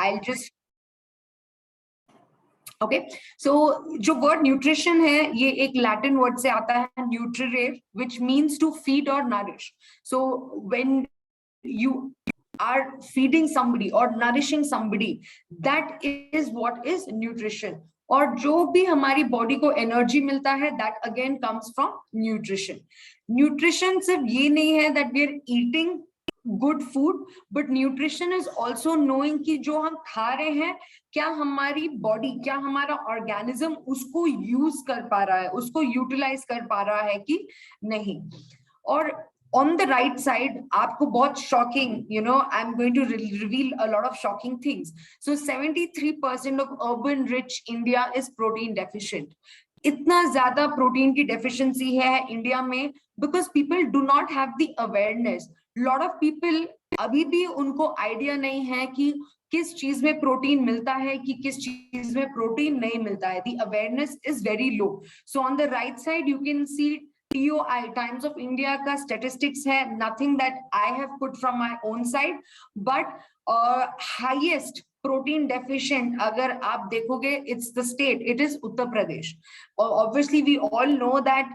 I'll just okay so जो word nutrition है ये एक लैटिन वर्ड से आता है न्यूट्रिरेर विच मीन्स टू फीड और nourish so when you are feeding somebody or nourishing somebody, that is what is nutrition. और जो भी हमारी बॉडी को एनर्जी मिलता है that again comes from nutrition. Nutrition सिर्फ ये नहीं है that we are eating good food, but nutrition is also knowing कि जो हम खा रहे हैं क्या हमारी बॉडी, क्या हमारा ऑर्गेनिज्म उसको यूज कर पा रहा है, उसको यूटिलाइज कर पा रहा है कि नहीं. और on the right side, आपको बहुत shocking, I'm going to reveal a lot of shocking things. So 73% of urban rich India is protein deficient. इतना ज्यादा प्रोटीन की डेफिशिएंसी है इंडिया में because people do not have the awareness. Lot of people अभी भी उनको idea नहीं है कि किस चीज में प्रोटीन मिलता है कि किस चीज में प्रोटीन नहीं मिलता है. The awareness is very low. So on the right side you can see TOI, Times of India का statistics है, nothing that I have put from my own side, but highest protein deficient अगर आप देखोगे it's the state, it is Uttar Pradesh. Obviously we all know that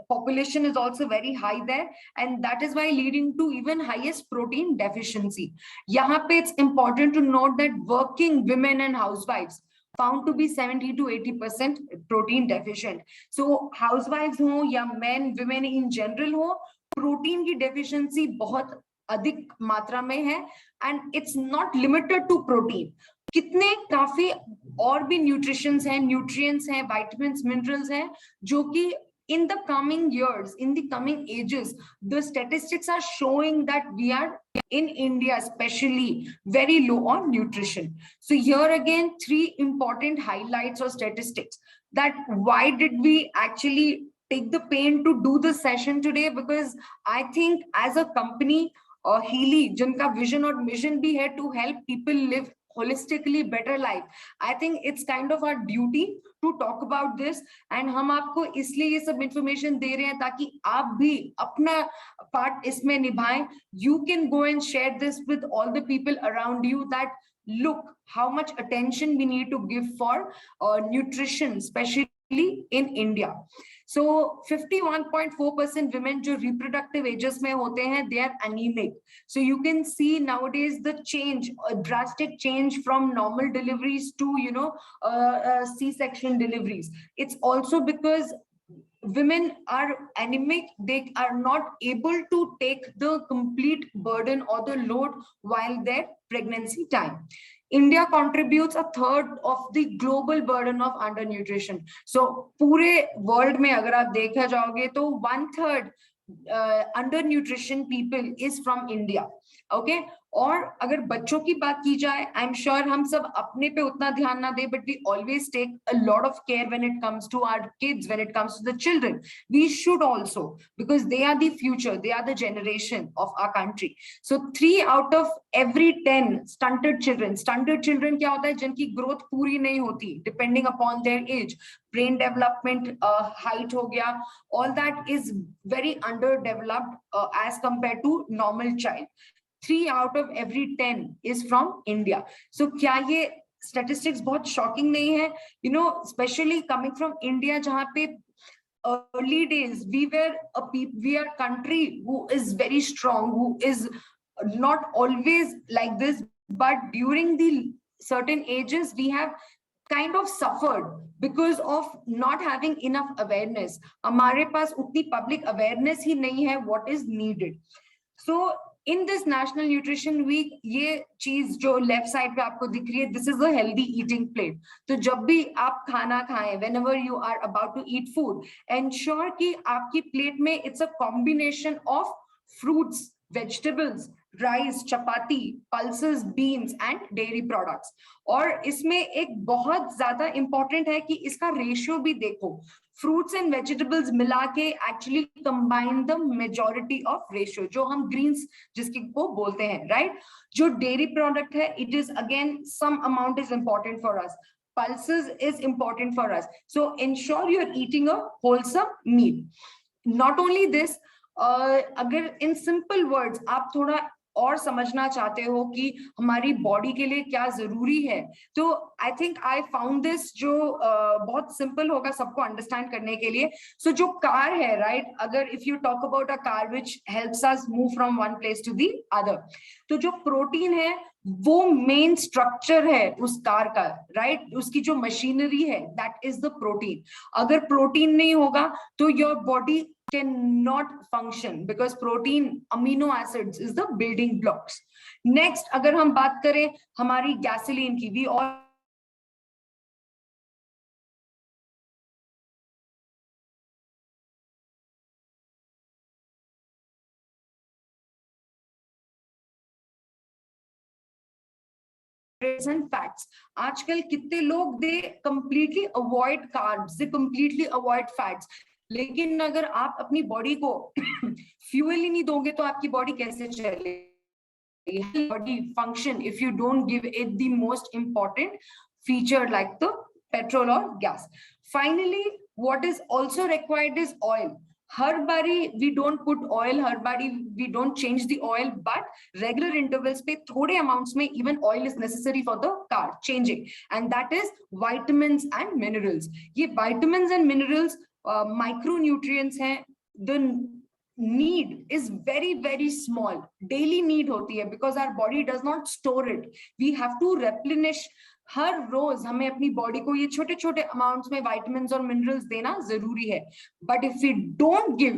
population is also very high there and that is why leading to even highest protein deficiency. यहाँ पे it's important to note that working women and housewives found to be 70 to 80% protein deficient. So housewives हो या men, women in general हो, protein की deficiency बहुत अधिक मात्रा में है and it's not limited to protein. कितने काफी और भी nutritions हैं, nutrients हैं, vitamins, minerals हैं जो कि in the coming years, in the coming ages, the statistics are showing that we are in India especially very low on nutrition. So here again, three important highlights or statistics that why did we actually take the pain to do this session today? Because I think as a company, Healy, जिनका vision और mission भी है to help people live holistically better life, I think it's kind of our duty to talk about this and हम आपको इसलिए ये सब information दे रहे हैं ताकि आप भी अपना part इसमें निभाएं. You can go and share this with all the people around you that look how much attention we need to give for nutrition, especially in India. So 51.4% women जो reproductive ages में होते हैं, they are anemic. So you can see nowadays the change, a drastic change from normal deliveries to C-section deliveries. It's also because women are anemic, they are not able to take the complete burden or the load while their pregnancy time. India contributes a third of the global burden of undernutrition. So पूरे world में अगर आप देखा जाओगे तो 1/3 undernutrition people is from India. Okay, और अगर बच्चों की बात की जाए, I'm sure हम सब अपने पे उतना ध्यान ना दे, but we always take a lot of care when it comes to our kids, when it comes to the children. We should also, because they are the future, they are the generation of our country. So 3 out of every 10 stunted children क्या होता है? जिनकी growth पूरी नहीं होती, depending upon their age. Brain development, height हो गया, all that is very underdeveloped as compared to normal child. 3 out of every 10 is from India. So क्या ये statistics बहुत shocking नहीं है? Especially coming from India, जहाँ पे early days we are a country who is very strong, who is not always like this, but during the certain ages we have kind of suffered because of not having enough awareness. हमारे पास उतनी public awareness ही नहीं है what is needed. So in this National Nutrition Week, ये चीज जो left side पे आपको दिख रही है, this is a healthy eating plate. तो जब भी आप खाना खाएं, whenever you are about to eat food, ensure कि आपकी plate में it's a combination of fruits, vegetables, rice, chapati, pulses, beans and dairy products. और इसमें एक बहुत ज्यादा important है कि इसका ratio भी देखो. Fruits and vegetables मिला के actually combine the majority of ratio, जो हम greens जिसकी को बोलते हैं, right? जो dairy product है, it is again some amount is important for us. Pulses is important for us. So ensure you're eating a wholesome meal. Not only this, अगर in simple words आप थोड़ा और समझना चाहते हो कि हमारी बॉडी के लिए क्या जरूरी है, तो I think I found this, जो बहुत सिंपल होगा सबको अंडरस्टैंड करने के लिए. सो जो कार है, राइट, अगर if you talk about a car which helps us move from one place to the other, तो जो प्रोटीन है वो मेन स्ट्रक्चर है उस कार का, राइट, उसकी जो मशीनरी है दैट इज द प्रोटीन. अगर प्रोटीन नहीं होगा तो your body can not function, because protein, amino acids is the building blocks. Next अगर हम बात करें हमारी गैसोलीन की, वी ऑल एंड फैट्स. आजकल कितने लोग दे कंप्लीटली अवॉइड कार्ब्स, दे कंप्लीटली अवॉइड फैट्स, लेकिन अगर आप अपनी बॉडी को फ्यूल ही नहीं दोगे तो आपकी बॉडी कैसे चलेगी? Body function if you don't give it the most important feature like the petrol or gas. Finally, what is also required is oil. हर बारी we don't put oil, हर बारी we don't change the oil, but regular intervals पे थोड़े amounts में even oil is necessary for the car changing, and that is vitamins and minerals. ये vitamins and minerals micronutrients हैं. The need is very very small, daily need होती है, because our body does not store it. We have to replenish. हर रोज हमें अपनी body को ये छोटे छोटे अमाउंट्स में विटामिन्स और मिनरल्स देना जरूरी है. But if we don't give,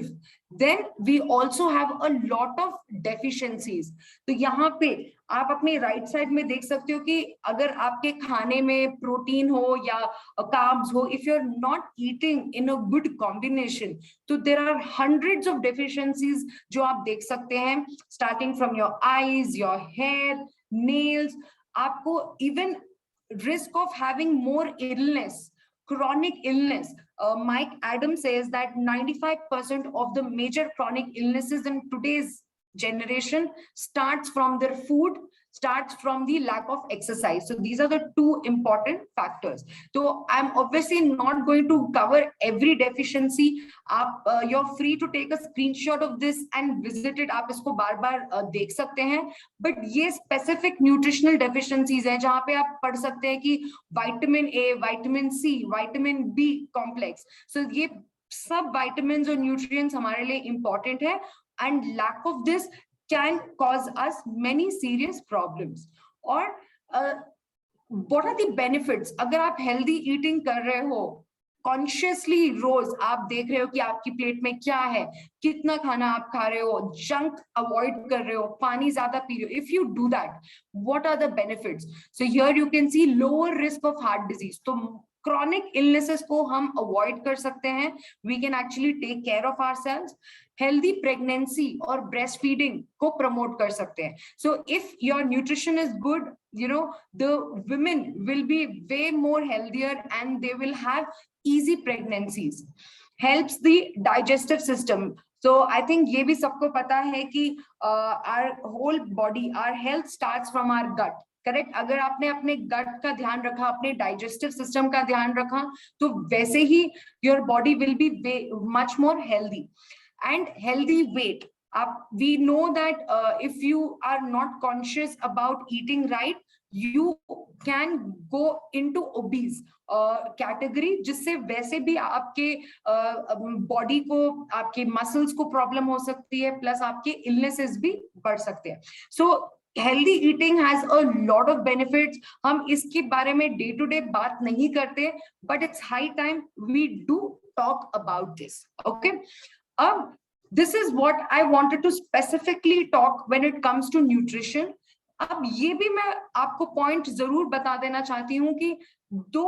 then we also have a lot of deficiencies. तो यहाँ पे आप अपने राइट साइड में देख सकते हो कि अगर आपके खाने में प्रोटीन हो या कार्ब्स हो, if you are not eating in a good combination, तो there are hundreds of deficiencies जो आप देख सकते हैं, starting from your eyes, your hair, nails. आपको even risk of having more illness, chronic illness. Mike Adams says that 95% of the major chronic illnesses in today's generation starts from their food, starts from the lack of exercise. So these are the two important factors. So I'm obviously not going to cover every deficiency. You're free to take a screenshot of this and visit it. आप इसको बार बार देख सकते हैं. But ये specific nutritional deficiencies हैं जहाँ पे आप पढ़ सकते हैं कि vitamin A, vitamin C, vitamin B complex. So ये सब vitamins और nutrients हमारे लिए important है, and lack of this can cause us many serious problems. और what are the benefits? अगर आप healthy eating कर रहे हो, कॉन्शियसली रोज आप देख रहे हो कि आपकी प्लेट में क्या है, कितना खाना आप खा रहे हो, जंक अवॉइड कर रहे हो, पानी ज्यादा पी रहे हो, if you do that, what are the benefits? So here you can see lower risk of heart disease. तो क्रॉनिक इलनेसेस को हम अवॉइड कर सकते हैं. We can actually take care of ourselves. Healthy pregnancy और ब्रेस्ट फीडिंग को promote कर सकते हैं. So if your nutrition is good, you know, the women will be way more healthier and they will have easy pregnancies. Helps the digestive system. So I think ये भी सबको पता है कि our whole body, our health starts from our gut. Correct? अगर आपने अपने गट का ध्यान रखा, अपने डाइजेस्टिव सिस्टम का ध्यान रखा, तो वैसे ही your body will be much more healthy. And healthy weight, we know that if you are not conscious about eating right, you can go into obese category, जिससे वैसे भी आपके बॉडी को, आपके मसल्स को प्रॉब्लम हो सकती है, प्लस आपके इलनेसेस भी बढ़ सकते हैं. So healthy eating has a lot of benefits. हम इसके बारे में डे टू डे बात नहीं करते, but it's high time we do talk about this. Okay, अब this is what I wanted to specifically talk when it comes to nutrition. अब ये भी मैं आपको पॉइंट जरूर बता देना चाहती हूँ कि दो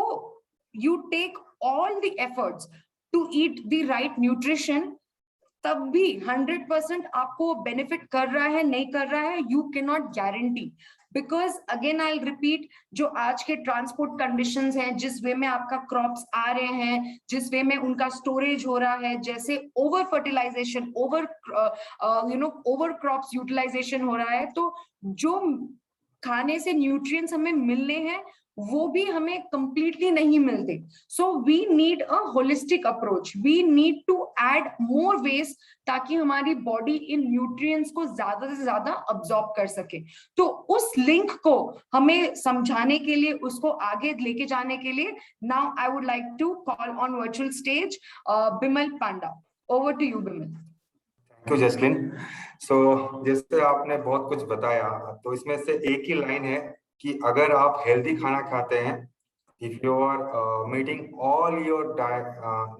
you take all the efforts to eat the right nutrition, तब भी 100% आपको बेनिफिट कर रहा है नहीं कर रहा है, you cannot guarantee. Because again I'll repeat, जो आज के ट्रांसपोर्ट कंडीशंस हैं, जिस वे में आपका क्रॉप्स आ रहे हैं, जिस वे में उनका स्टोरेज हो रहा है, जैसे over fertilization, over crops utilization हो रहा है, तो जो खाने से न्यूट्रिएंट्स हमें मिलने हैं वो भी हमें कंप्लीटली नहीं मिलते. So we need a holistic approach, we need to add more veg ताकि हमारी बॉडी इन न्यूट्रिएंट्स को ज्यादा से ज्यादा अब्सॉर्ब कर सके. तो उस लिंक को हमें समझाने के लिए, उसको आगे लेके जाने के लिए, now I would like to call on virtual stage Bimal Panda. Over to you Bimal. Thank you Jasleen. So जैसे आपने बहुत कुछ बताया, तो इसमें से एक ही लाइन है कि अगर आप हेल्दी खाना खाते हैं, if you are meeting all your diet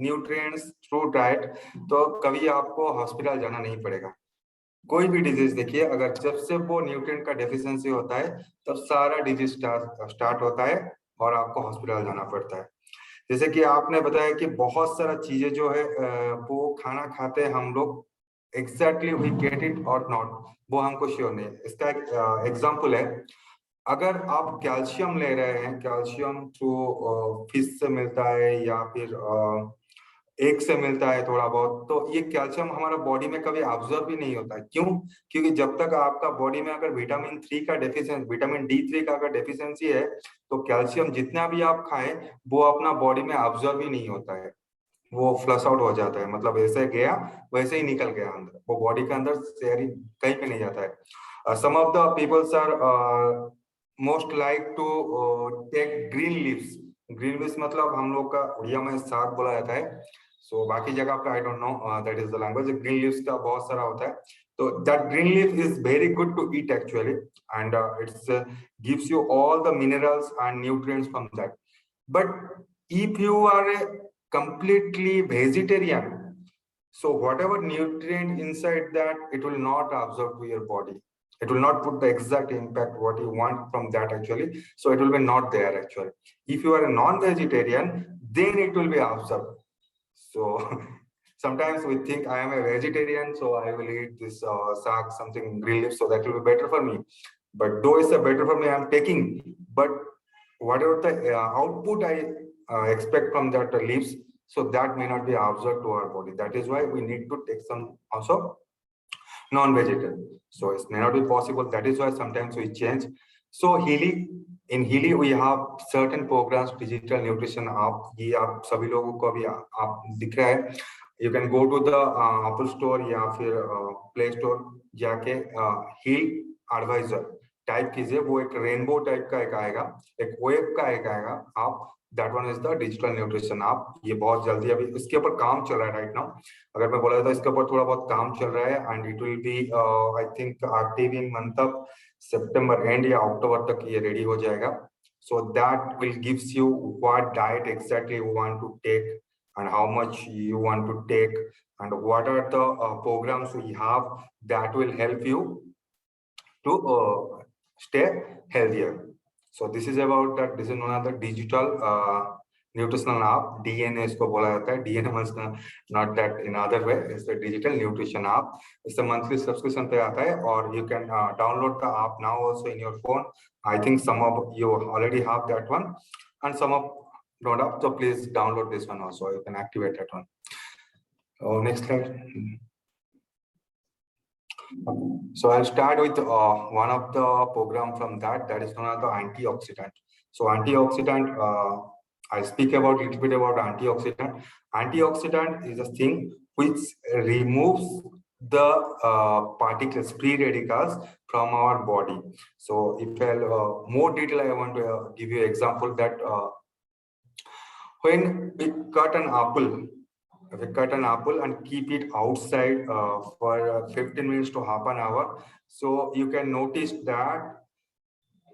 nutrients through diet, तो कभी आपको हॉस्पिटल जाना नहीं पड़ेगा. कोई भी डिजीज देखिए, अगर जब से वो न्यूट्रिएंट का डेफिशिएंसी होता है, तब सारा डिजीज स्टार्ट होता है और आपको हॉस्पिटल जाना पड़ता है. जैसे कि आपने बताया कि बहुत सारा चीजें जो है वो खाना खाते हैं हम लोग, एग्जैक्टली वी गेट इट और नॉट, वो हमको श्योर नहीं है. इसका एक एग्जांपल है, अगर आप कैल्शियम ले रहे हैं, कैल्शियम थ्रू फिश से मिलता है या फिर एग से मिलता है थोड़ा बहुत, तो ये कैल्शियम हमारा बॉडी में कभी ऑब्जर्व भी नहीं होता है. क्यों? क्योंकि जब तक आपका बॉडी में अगर विटामिन 3 का डेफिशिएंसी, विटामिन D3 का अगर डेफिशिएंसी है, तो कैल्शियम जितना भी आप खाएं वो अपना बॉडी में ऑब्जर्व ही नहीं होता है, वो फ्लश आउट हो जाता है. मतलब ऐसे गया वैसे ही निकल गया अंदर, वो बॉडी के अंदर शेयरिंग कहीं पे नहीं जाता है. Some of the peoples are most like to take green leaves. Green leaves मतलब हम लोग का उड़िया में साग बोला जाता है. सो बाकी जगह पे I don't know that is the language. Green leaves का बहुत सारा होता है, तो that green leaf is very good to eat actually, and it's gives you all the minerals and nutrients from that. But if you are a completely vegetarian, so whatever nutrient inside that, it will not absorb to your body. It will not put the exact impact what you want from that actually. So it will be not there actually. If you are a non-vegetarian, then it will be absorbed. So sometimes we think I am a vegetarian, so I will eat this saag, something green leaf, so that will be better for me. But though it's better for me, I'm taking. But whatever the output I expect from that leaves, so that may not be absorbed to our body. That is why we need to take some also non-vegetarian. So it may not be possible. That is why sometimes we change. So in Healy we have certain programs, digital nutrition. आप ये आप सभी लोगों को अभी आप दिख रहा है. You can go to the Apple Store या फिर Play Store जाके Heal Advisor टाइप कीजिए. वो एक रेनबो टाइप का एक आएगा, एक वेब का एक आएगा. आप that one is the digital nutrition आप. ये बहुत जल्दी अभी इसके ऊपर काम चल रहा है राइट नाउ. अगर मैं बोला था इसके ऊपर थोड़ा बहुत काम चल रहा है, and it will be I think active in month of सितंबर एंड या अक्टूबर तक ये रेडी हो जाएगा. So that will gives you what diet exactly you want to take and how much you want to take, and what are the programs we have that will help you to stay healthier. So this is about that. This is one of the digital nutritional app. DNA इसको बोला जाता है. DNA means not that in other way. It's the digital nutrition app. It's a monthly subscription पे आता है, और you can download the app now also in your phone. I think some of you already have that one, and some of don't have. So please download this one also. You can activate that one. Oh, next slide. So I'll start with one of the program from that is known as the antioxidant. So antioxidant, I speak about a little bit about antioxidant. Antioxidant is a thing which removes the particles, free radicals from our body. So if I'll more detail, I want to give you an example that when we cut an apple, and keep it outside for 15 minutes to half an hour, so you can notice that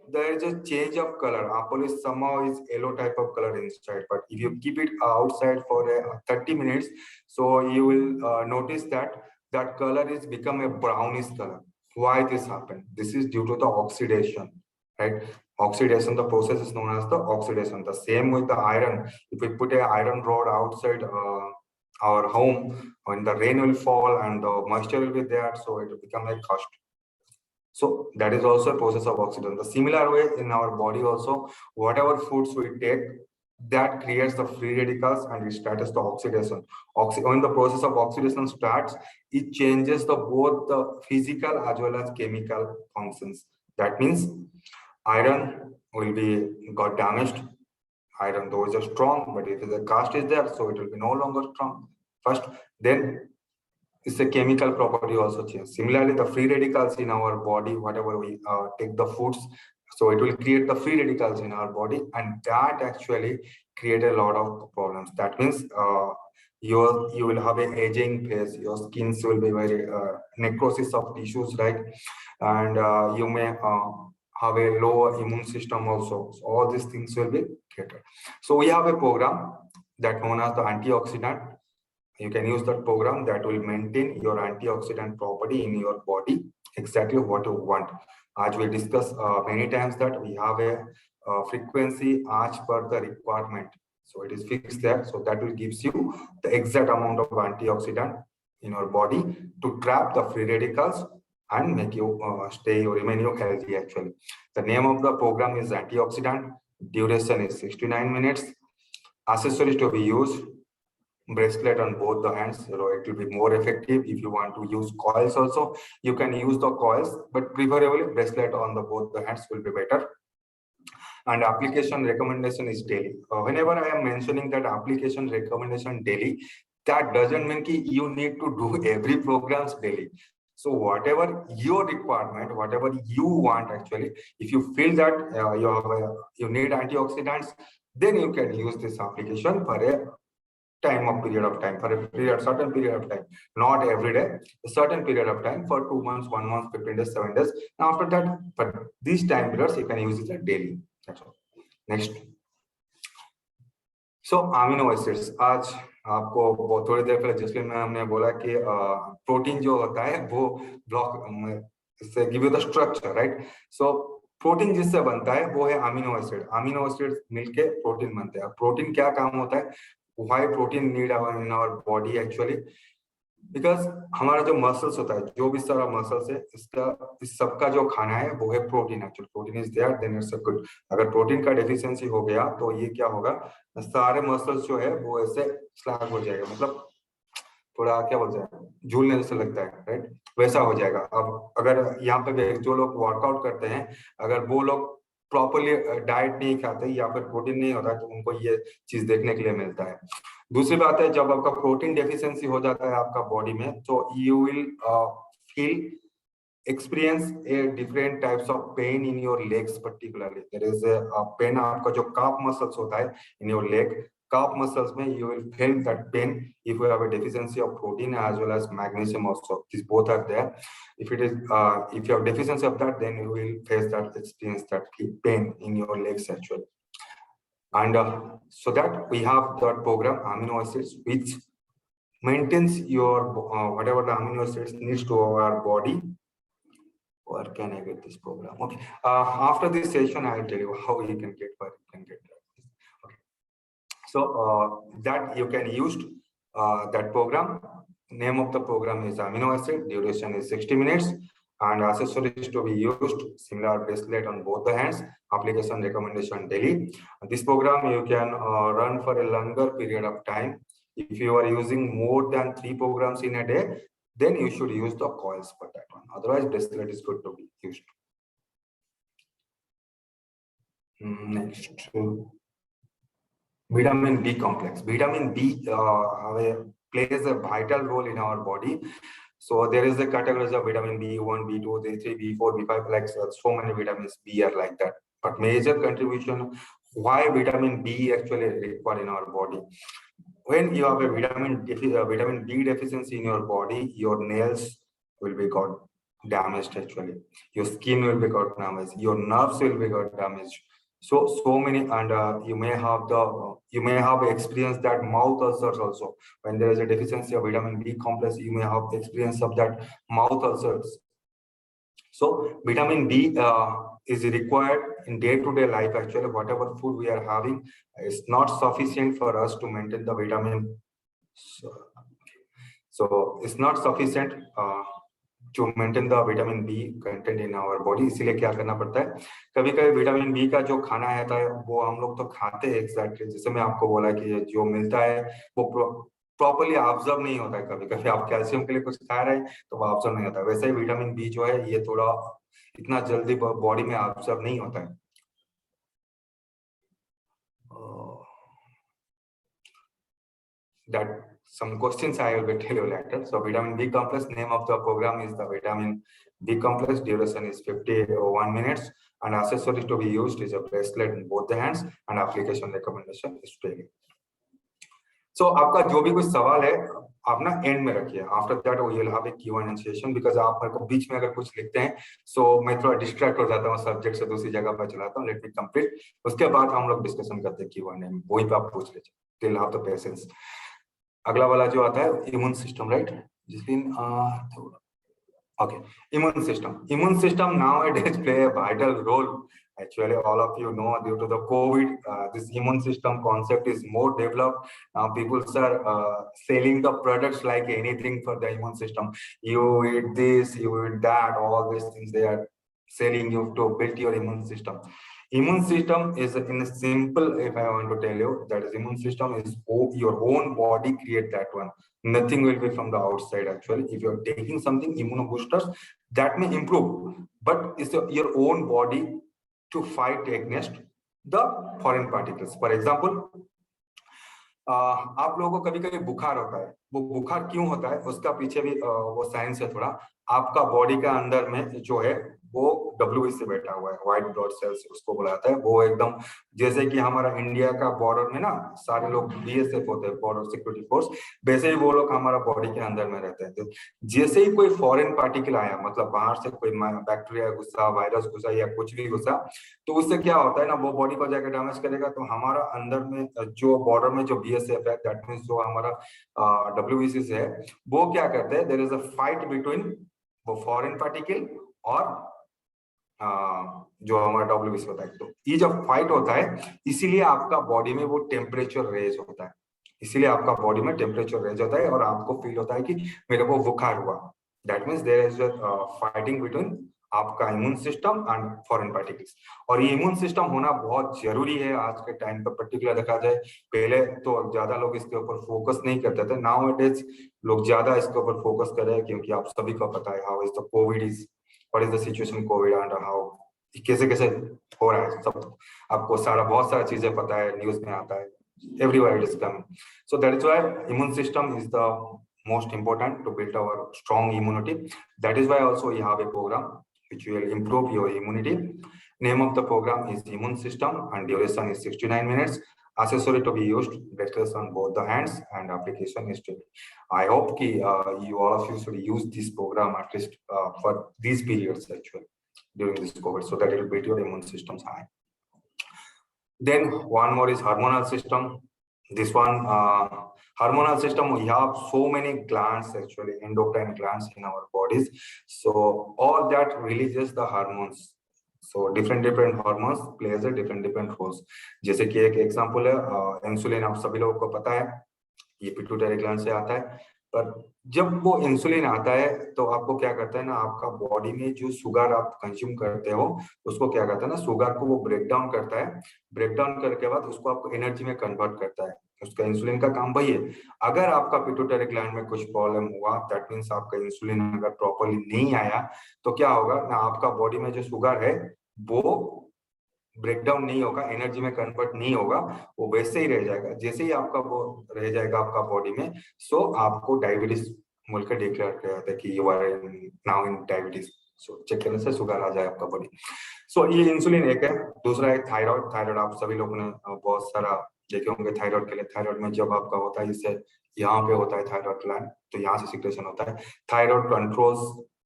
there is a change of color. Apple is somehow is yellow type of color inside, but if you keep it outside for 30 minutes, so you will notice that that color is become a brownish color. Why this happened? This is due to the oxidation, right? Oxidation, the process is known as the oxidation. The same with the iron. If we put an iron rod outside our home, when the rain will fall and the moisture will be there, so it will become like crushed. So that is also a process of oxidation. The similar way in our body also, whatever foods we take, that creates the free radicals and it starts the oxidation. When the process of oxidation starts, it changes the both the physical as well as chemical functions. That means iron will be got damaged. Iron though is a strong, but if the cast is there, so it will be no longer strong. First, then it's a chemical property also change. Similarly, the free radicals in our body, whatever we take the foods, so it will create the free radicals in our body, and that actually create a lot of problems. That means you will have an aging phase. Your skins will be very necrosis of tissues, right? And you may have a lower immune system also. So all these things will be created. So we have a program that known as the antioxidant. You can use that program that will maintain your antioxidant property in your body, exactly what you want. As we discussed many times that we have a frequency as per the requirement. So it is fixed there. So that will gives you the exact amount of antioxidant in your body to trap the free radicals and make you remain you healthy actually. The name of the program is antioxidant. Duration is 69 minutes. Accessories to be used: bracelet on both the hands, so it will be more effective. If you want to use coils also, you can use the coils, but preferably bracelet on the both the hands will be better. And application recommendation is daily. Whenever I am mentioning that application recommendation daily, that doesn't mean that you need to do every programs daily. So whatever your requirement, whatever you want actually, if you feel that you need antioxidants, then you can use this application for a period of time, for a certain period of time, not every day, a certain period of time for 2 months, 1 month, 15 days, 7 days. And after that, for these time periods, you can use it daily. That's all. Next. So amino acids. आज आपको थोड़ी देर पहले Jasleen ma'am ने बोला कि protein जो होता है वो ब्लॉक से give you the structure, right? So protein जिससे बनता है वो है अमीनो एसिड. अमीनो एसिड मिलके प्रोटीन बनते हैं. प्रोटीन क्या काम होता है? Why protein need in our body actually? Because हमारा जो मसल्स होता है, जो भी सारा मसल्स है, इस सबका जो खाना है वो है protein. Actually protein is there, then it's good. अगर प्रोटीन का डेफिशिएंसी हो गया तो ये क्या होगा, सारे मसल्स जो है वो ऐसे स्लैग हो जाएगा, मतलब थोड़ा क्या बोलते हैं, झूलने जैसे लगता है, राइट? वैसा हो जाएगा. अब अगर यहाँ पे जो लोग वर्कआउट करते हैं, अगर वो लोग प्रॉपरली डाइट नहीं खाते या फिर प्रोटीन नहीं होता तो उनको ये चीज देखने के लिए मिलता है. दूसरी बात है, जब आपका प्रोटीन डेफिशिएंसी हो जाता है आपका बॉडी में, तो you will feel experience a different types of pain in your legs. Particularly there is a pain, आपका जो calf muscles होता है in your leg, calf muscles में you will feel that pain if you have a deficiency of protein as well as magnesium also. These both are there. If it is if you have deficiency of that, then you will face that, experience that pain in your legs actually. And so that we have that program amino acids, which maintains your whatever the amino acids needs to our body. Or can I get this program? Okay. After this session, I will tell you how you can get where you can get that. Okay. So that you can use that program. Name of the program is amino acid. Duration is 60 minutes. And accessories to be used: similar bracelet on both the hands. Application recommendation daily. This program you can run for a longer period of time. If you are using more than 3 programs in a day, then you should use the coils for that one. Otherwise, bracelet is good to be used. Next, vitamin B complex. Vitamin B plays a vital role in our body. So there is a categories of vitamin B1, B2, B3, B4, B5, like so many vitamins B are like that. But major contribution why vitamin B actually required in our body. When you have a vitamin B deficiency in your body, your nails will be got damaged actually. Your skin will be got damaged. Your nerves will be got damaged. So many, and you may have experienced that mouth ulcers also. When there is a deficiency of vitamin B complex, you may have experience of that mouth ulcers. So vitamin B is required in day-to-day life. Actually, whatever food we are having is not sufficient for us to maintain the vitamin. So it's not sufficient to maintain the vitamin B content in our body. इसीलिए क्या करना पड़ता है, कभी कभी vitamin B का जो खाना है वो हम लोग तो खाते हैं एक्जैक्टली, जैसे मैं आपको बोला कि जो मिलता है वो प्रॉपर्ली ऑब्जर्व नहीं होता है. कभी कभी आप कैल्शियम के लिए कुछ खा रहे हैं तो वो ऑब्जर्व नहीं होता. वैसे ही विटामिन बी जो है ये थोड़ा इतना जल्दी बॉडी में ऑब्जर्व नहीं होता है. that some questions I will be tell you later. So vitamin B complex, name of the program is the vitamin B complex, duration is 51 minutes, and accessories to be used is a bracelet in both the hands, and application recommendation is daily. So आपका जो भी कुछ सवाल है आप ना end में रखिए, after that we will have a Q&A session, because आप मेरे को बीच में अगर कुछ लिखते हैं सो मैं थोड़ा डिस्ट्रैक्ट हो जाता हूँ, सब्जेक्ट से दूसरी जगह पर चलाता हूँ। लेट मी कंप्लीट, उसके बाद हम लोग डिस्कशन करते हैं Q&A में, वहीं पे आप पूछ लीजिए, टिल हैव द पेशेंस। अगला वाला जो आता है इम्यून सिस्टम, राइट, जिसमें okay, immune system nowadays play a vital role. Actually, all of you know, due to the COVID, this immune system concept is more developed. Now people are selling the products like anything for the immune system. You eat this, you eat that, all these things they are selling you to build your immune system. Immune system is in simple, if I want to tell you, that is immune system is your own body create that one. Nothing will be from the outside. Actually, if you're taking something immunoboosters, that may improve, but it's your own body to fight against the foreign particles. For example, आप लोगों को कभी कभी बुखार होता है, वो बुखार क्यों होता है उसका पीछे भी वो साइंस है थोड़ा। आपका बॉडी का अंदर में जो है वो WBC से बैठा हुआ है, व्हाइट ब्लड सेल्स उसको बुलाता है। वो एकदम जैसे कि हमारा इंडिया का बॉर्डर में ना सारे लोग BSF होते हैं, बॉर्डर सिक्योरिटी फोर्स, वैसे ही वो लोग हमारा बॉडी के अंदर में रहते हैं। तो जैसे ही कोई फॉरेन पार्टिकल आया, मतलब बाहर से कोई बैक्टीरिया घुसा, वायरस घुसा या कुछ भी घुसा, तो उससे क्या होता है ना, वो बॉडी को जाकर डैमेज करेगा। तो हमारा अंदर में जो बॉर्डर में जो BSF है, दैट मींस जो हमारा WBC से है, वो क्या करते हैं, there is a fight between वो फॉरेन पार्टिकल और जो हमारा WBC होता है। तो ये जब फाइट होता है इसीलिए आपका बॉडी में वो टेम्परेचर रेज होता है, इसीलिए आपका बॉडी में टेम्परेचर रेज होता है और आपको फील होता है कि मेरे को बुखार हुआ। That means there is fighting between आपका immune system and foreign particles. और ये इम्यून सिस्टम होना बहुत जरूरी है आज के टाइम पर, पर्टिकुलर देखा जाए। पहले तो ज्यादा लोग इसके ऊपर फोकस नहीं करते थे, नाउ इट इज लोग ज्यादा इसके ऊपर फोकस कर रहे हैं, क्योंकि आप सभी को पता है how is the Covid is, what is the situation Covid and how कैसे कैसे हो रहा है, सब आपको सारा बहुत सारा चीजें पता है, न्यूज में आता है, everywhere it is coming. So that is why immune system is the most important to build our strong immunity. That is why also we have a program which will improve your immunity. Name of the program is immune system and duration is 69 minutes. Accessory to be used, bracelets on both the hands, and application is daily. I hope ki, you all of you should use this program at least for these periods actually during this COVID, so that it will build your immune systems high. Then one more is hormonal system. This one hormonal system, we have so many glands, actually endocrine glands in our bodies, so all that releases the hormones. So different hormones plays a different roles. जैसे कि एक example है insulin, आप सभी लोगों को पता है ये पिट्यूटरी ग्लैंड से आता है। पर जब वो इंसुलिन आता है तो आपको क्या करता है ना, आपका बॉडी में जो शुगर आप कंज्यूम करते हो उसको क्या करता है ना, शुगर को वो ब्रेक डाउन करता है, ब्रेक डाउन करके बाद उसको आपको एनर्जी में कन्वर्ट करता है। उसका इंसुलिन का काम वही है। अगर आपका पिट्यूटरी ग्लैंड में कुछ प्रॉब्लम हुआ, दैट मींस आपका इंसुलिन अगर प्रॉपर्ली नहीं आया तो क्या होगा ना, आपका बॉडी में जो शुगर है वो ब्रेकडाउन नहीं होगा, एनर्जी में कन्वर्ट नहीं होगा, वो वैसे ही रह जाएगा। जैसे ही आपका वो रह जाएगा आपका बॉडी में, सो आपको डायबिटीज बोलकर डिक्लेयर किया जाता है कि you are now in diabetes. So check करने से शुगर आ जाए आपका बॉडी। सो ये इंसुलिन एक है। दूसरा है थायराइड। थायराइड आप सभी लोगों ने बहुत सारा देखे होंगे थायराइड के लिए। थायराइड में जब आपका होता है, इससे यहाँ पे होता है थायराइड ग्लैंड, तो यहाँ से सिक्रेशन होता है। थायराइड कंट्रोल्स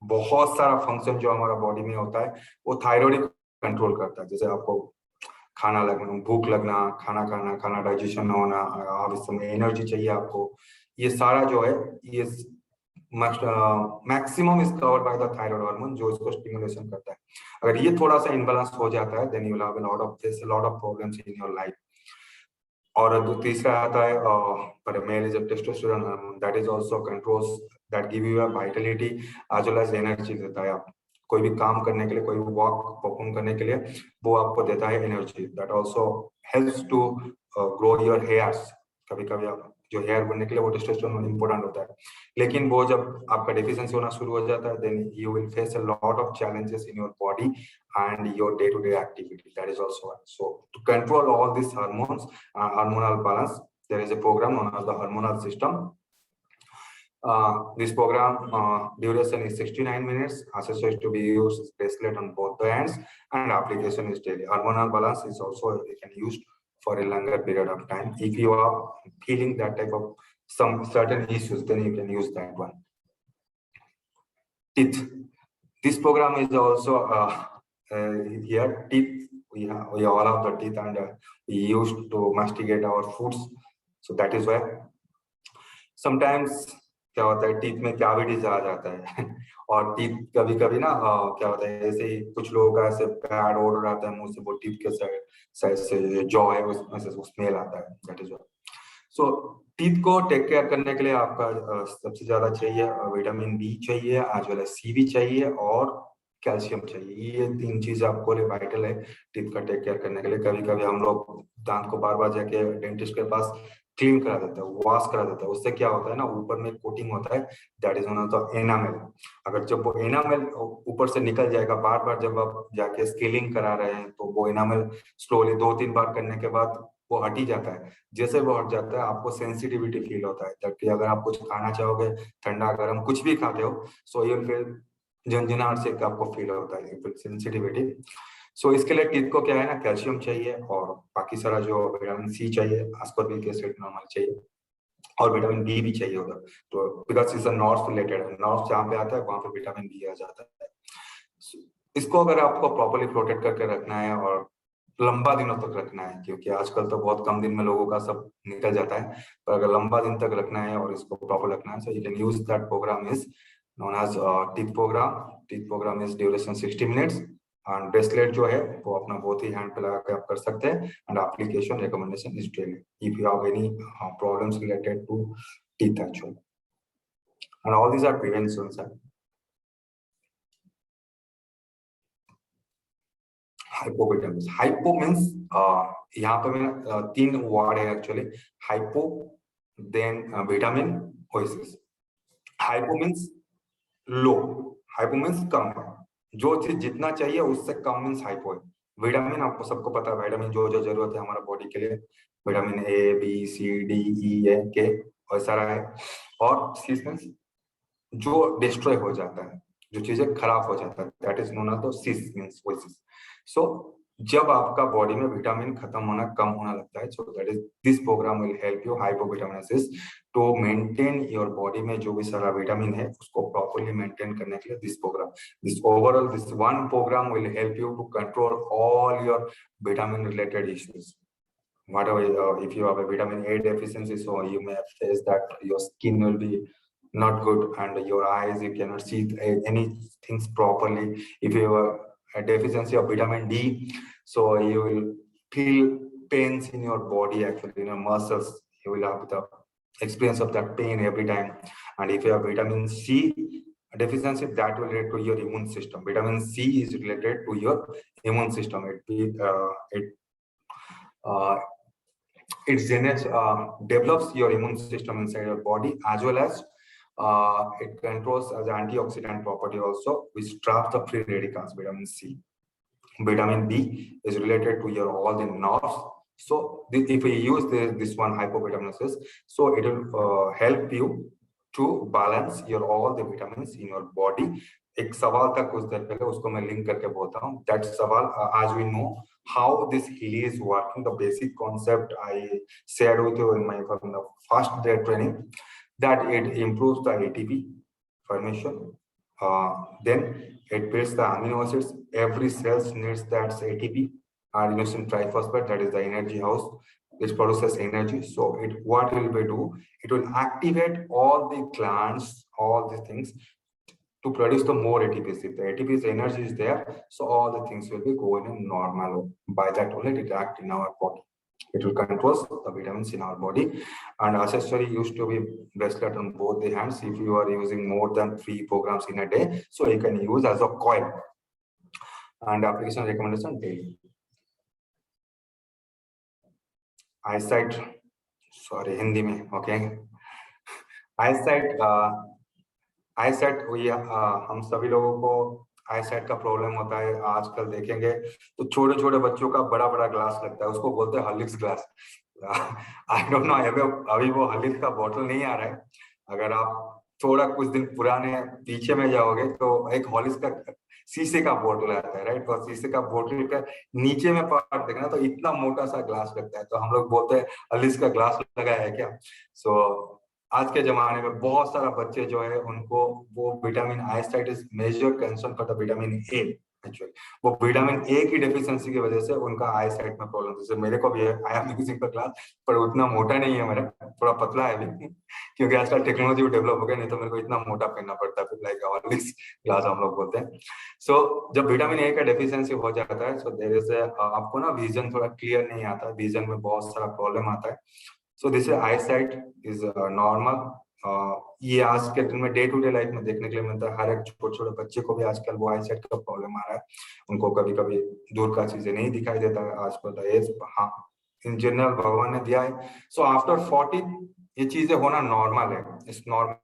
बहुत सारा फंक्शन जो हमारा बॉडी में होता है, वो थायराइड कंट्रोल करता है। जैसे आपको खाना लगना, भूख लगना, खाना खाना, खाना डाइजेशन होना, आप इस समय एनर्जी चाहिए आपको, ये सारा जो है ये maximum is covered by the thyroid hormone जो इसको स्टिमुलेशन करता है। अगर ये थोड़ा सा इनबैलेंस हो जाता है, then you will have a lot of problems in your life. और तीसरा आता है पर male is a testosterone hormone, that is also controls, that give you a vitality as well as energy देता है। आप कोई भी काम करने के लिए, कोई भी वॉक परफॉर्म करने के लिए वो आपको देता है energy. That also helps to grow your hairs. कभी कभी आप जो हेयर बनने के लिए वो टेस्टोस्टेरोन इंपॉर्टेंट होता है, लेकिन वो जब आपका डेफिशिएंसी होना शुरू हो जाता है, then you will face a lot of challenges in your body and your day-to-day activity. That is also one. So to control all these hormones, hormonal balance, there is a program known as the hormonal system. This program duration is 69 minutes. Accessories to be used is bracelet on both the hands, and application is daily. Hormonal balance is also you can use for a longer period of time. If you are feeling that type of some certain issues, then you can use that one. Teeth. This program is also here. Teeth. We all have the teeth, and we used to masticate our foods. So that is why sometimes क्या होता है teeth में cavities आ जाता है और teeth कभी कभी ना क्या होता है ऐसे ही कुछ लोगों का ऐसे बैड ऑर्डर आता है मुंह से, वो टीथ के साइड से जॉ है उसमें से स्मेल आता है, that is why. So teeth को टेक केयर करने के लिए आपका सबसे ज्यादा चाहिए विटामिन बी चाहिए, एज वेल एज सी भी चाहिए और कैल्शियम चाहिए. ये 3 चीज आपको लिए वाइटल है टीथ का टेक केयर करने के लिए. कभी कभी हम लोग दांत को बार बार जाके डेंटिस्ट के पास क्लीन करा देता है, वॉश करा देता है. उससे क्या होता है ना, ऊपर में कोटिंग होता है, that is known as enamel. अगर जब वो एनामेल ऊपर से निकल जाएगा, बार बार जब आप जाके स्केलिंग करा रहे हैं तो वो एनामेल स्लोली 2-3 बार करने के बाद वो हट ही जाता है. जैसे वो हट जाता है आपको सेंसिटिविटी फील होता है, ताकि अगर आप कुछ खाना चाहोगे, ठंडा गर्म कुछ भी खाते हो, सो यू फील झंझनाहट से आपको फील होता है, सेंसिटिविटी. सो इसके लिए टीथ को क्या है ना, कैल्शियम चाहिए और बाकी सारा जो विटामिन सी चाहिए, एस्कॉर्बिक एसिड नॉर्मल चाहिए और विटामिन बी भी चाहिए होगा. तो बिकॉज इज नर्व्स रिलेटेड है, नर्व्स जहाँ पे आता है वहां पे विटामिन बी आ जाता है. इसको अगर आपको प्रॉपर्ली प्रोटेक्ट करके रखना है और लंबा दिनों तक रखना है, क्योंकि आजकल तो बहुत कम दिन में लोगों का सब निकल जाता है, पर अगर लंबा दिन तक रखना है और इसको प्रॉपर रखना है, so you can use that program is known as teeth program. Teeth program is duration 60 minutes and bracelet जो है वो अपना बहुत ही हैंड पे लगा के आप कर सकते हैं. And application recommendation is daily if you have any problems related to teeth actually, and all these are preventions. Hypovitamin. Hypo means यहाँ पे मैं 3 वर्ड है actually, hypo, then vitamin, osis. Hypo means low, hypo means कम है, जो चीज जितना चाहिए उससे कम मीन्स हाइपो है. विटामिन आपको सबको पता है, विटामिन जो जो जरूरत है हमारा बॉडी के लिए, vitamin A B C D E A K और सारा है. और सिस मीन्स जो डिस्ट्रॉय हो जाता है, जो चीजें खराब हो जाता है, that is known as sis means osis. So जब आपका बॉडी में विटामिन खत्म होना कम होना लगता है, so that is this program will help you hypovitaminosis to maintain your body में जो भी सारा विटामिन है उसको प्रॉपर्ली मेंटेन करने के लिए this program, this overall this one program will help you to control all your vitamin related issues. Whatever if you have a vitamin A deficiency, so you may face that your skin will be not good and your eyes, you cannot see any things properly. If you have a deficiency of vitamin D, so you will feel pains in your body, actually in your muscles. You will have the experience of that pain every time. And if you have vitamin C deficiency, that will relate to your immune system. Vitamin C is related to your immune system. It develops your immune system inside your body, as well as it controls as antioxidant property also, which traps the free radicals. Vitamin C. Vitamin B is related to your all the nerves. So if we use this one hypovitaminasis, so it will help you to balance your all the vitamins in your body. एक सवाल था कुछ देर पहले, उसको मैं link करके बोलता हूँ. दैट सवाल, आज we know how this Healy is working, the basic concept I shared with you in my from the first day training, that it improves the ATP formation, then it builds the amino acids. Every cell needs that ATP, adenosine triphosphate, that is the energy house which produces energy. So what will we do? It will activate all the glands, all these things, to produce the more ATPs. If the ATP's energy is there, so all the things will be going in normal. By that only it act in our body. It will control the vitamins in our body. And accessory used to be bracelet on both the hands. If you are using more than 3 programs in a day, so you can use as a coil. And application recommendation daily. Eyesight, sorry, Hindi mein, okay. Eyesight, eyesight हम सभी लोगों को आई site का problem होता है, आजकल देखेंगे तो छोटे छोटे बच्चों का बड़ा बड़ा ग्लास लगता है, उसको बोलते हैं Horlicks glass. I don't no, अभी वो हॉर्लिक्स का बोतल नहीं आ रहा है। अगर आप थोड़ा कुछ दिन पुराने पीछे में जाओगे तो एक हॉर्लिक्स का शीशे का बोतल आता है, राइट, और शीशे का बोतल का नीचे में पार्ट देखना तो इतना मोटा सा ग्लास लगता है, तो हम लोग बोलते हैं हॉर्लिक्स का ग्लास लगाया है क्या। सो आज के जमाने में बहुत सारा बच्चे जो है उनको वो vitamin, eyesight is major concern for the vitamin A actually. वो विटामिन ए की डेफिशिएंसी की वजह से उनका आई साइट में प्रॉब्लम, जैसे मेरे को भी है, I am using the glass, पर उतना मोटा नहीं है मेरा, थोड़ा पतला है अभी, क्योंकि आजकल टेक्नोलॉजी भी डेवलप हो गया, नहीं तो मेरे को इतना मोटा पहनना पड़ता है, लाइक हॉर्लिक्स ग्लास हम लोग बोलते हैं। सो जब विटामिन ए का डेफिशिएंसी हो जाता है, सो देयर इज आपको ना विजन थोड़ा क्लियर नहीं आता, विजन में बहुत सारा प्रॉब्लम आता है। So this I site is normal. ये आज के दिन में डे टू डे लाइफ में देखने के लिए मिलता है, हर एक छोटे छोटे बच्चे को भी आजकल वो आई साइट का प्रॉब्लम आ रहा है, उनको कभी कभी दूर का चीजें नहीं दिखाई देता है आज पर एज। हाँ, इन जनरल भगवान ने दिया है। सो आफ्टर 40 ये चीजें होना नॉर्मल है, इस नॉर्मल।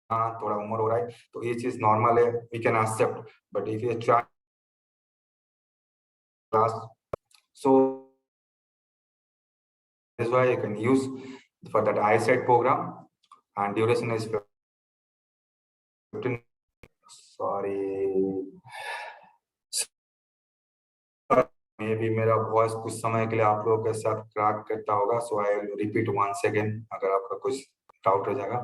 हाँ, थोड़ा उम्र हो रहा है तो ये चीज नॉर्मल है, we can accept, but if ये class, so is why you can use for that eyesight program, and duration is 15, sorry, मे भी मेरा वॉइस कुछ समय के लिए आप लोगों के साथ क्रैक करता होगा, so I will repeat once again अगर आपका कुछ डाउट हो जाएगा।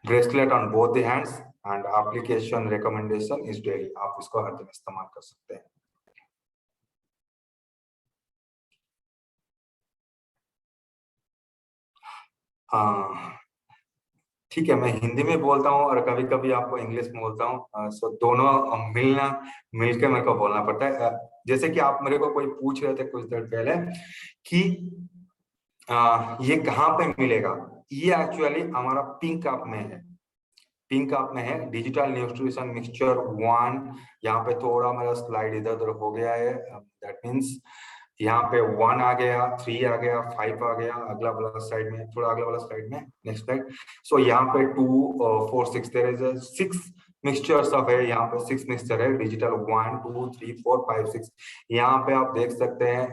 Bracelet on both the hands and application recommendation is daily, आप इसको हर दिन इस्तेमाल कर सकते हैं। हाँ ठीक है, मैं हिंदी में बोलता हूँ और कभी कभी आपको इंग्लिश में बोलता हूँ, सो दोनों मिलके मेरे को बोलना पड़ता है। जैसे कि आप मेरे को कोई पूछ रहे थे कुछ देर पहले कि ये कहाँ पे मिलेगा, ये एक्चुअली हमारा पिंक ऐप में है, पिंक ऐप में है, डिजिटल न्यूट्रिशन मिक्सचर 1। यहाँ पे थोड़ा मेरा स्लाइड इधर उधर हो गया है, दैट मीन्स यहाँ पे 1 आ गया, 3 आ गया, 5 आ गया, अगला वाला स्लाइड में, थोड़ा अगला वाला स्लाइड में, नेक्स्ट स्लाइड। सो यहाँ पे 2 4 6 देयर इज 6 मिक्सचर्स ऑफ है, यहाँ पे 6 मिक्सचर है, डिजिटल 1 2 3 4 5 6। यहाँ पे आप देख सकते हैं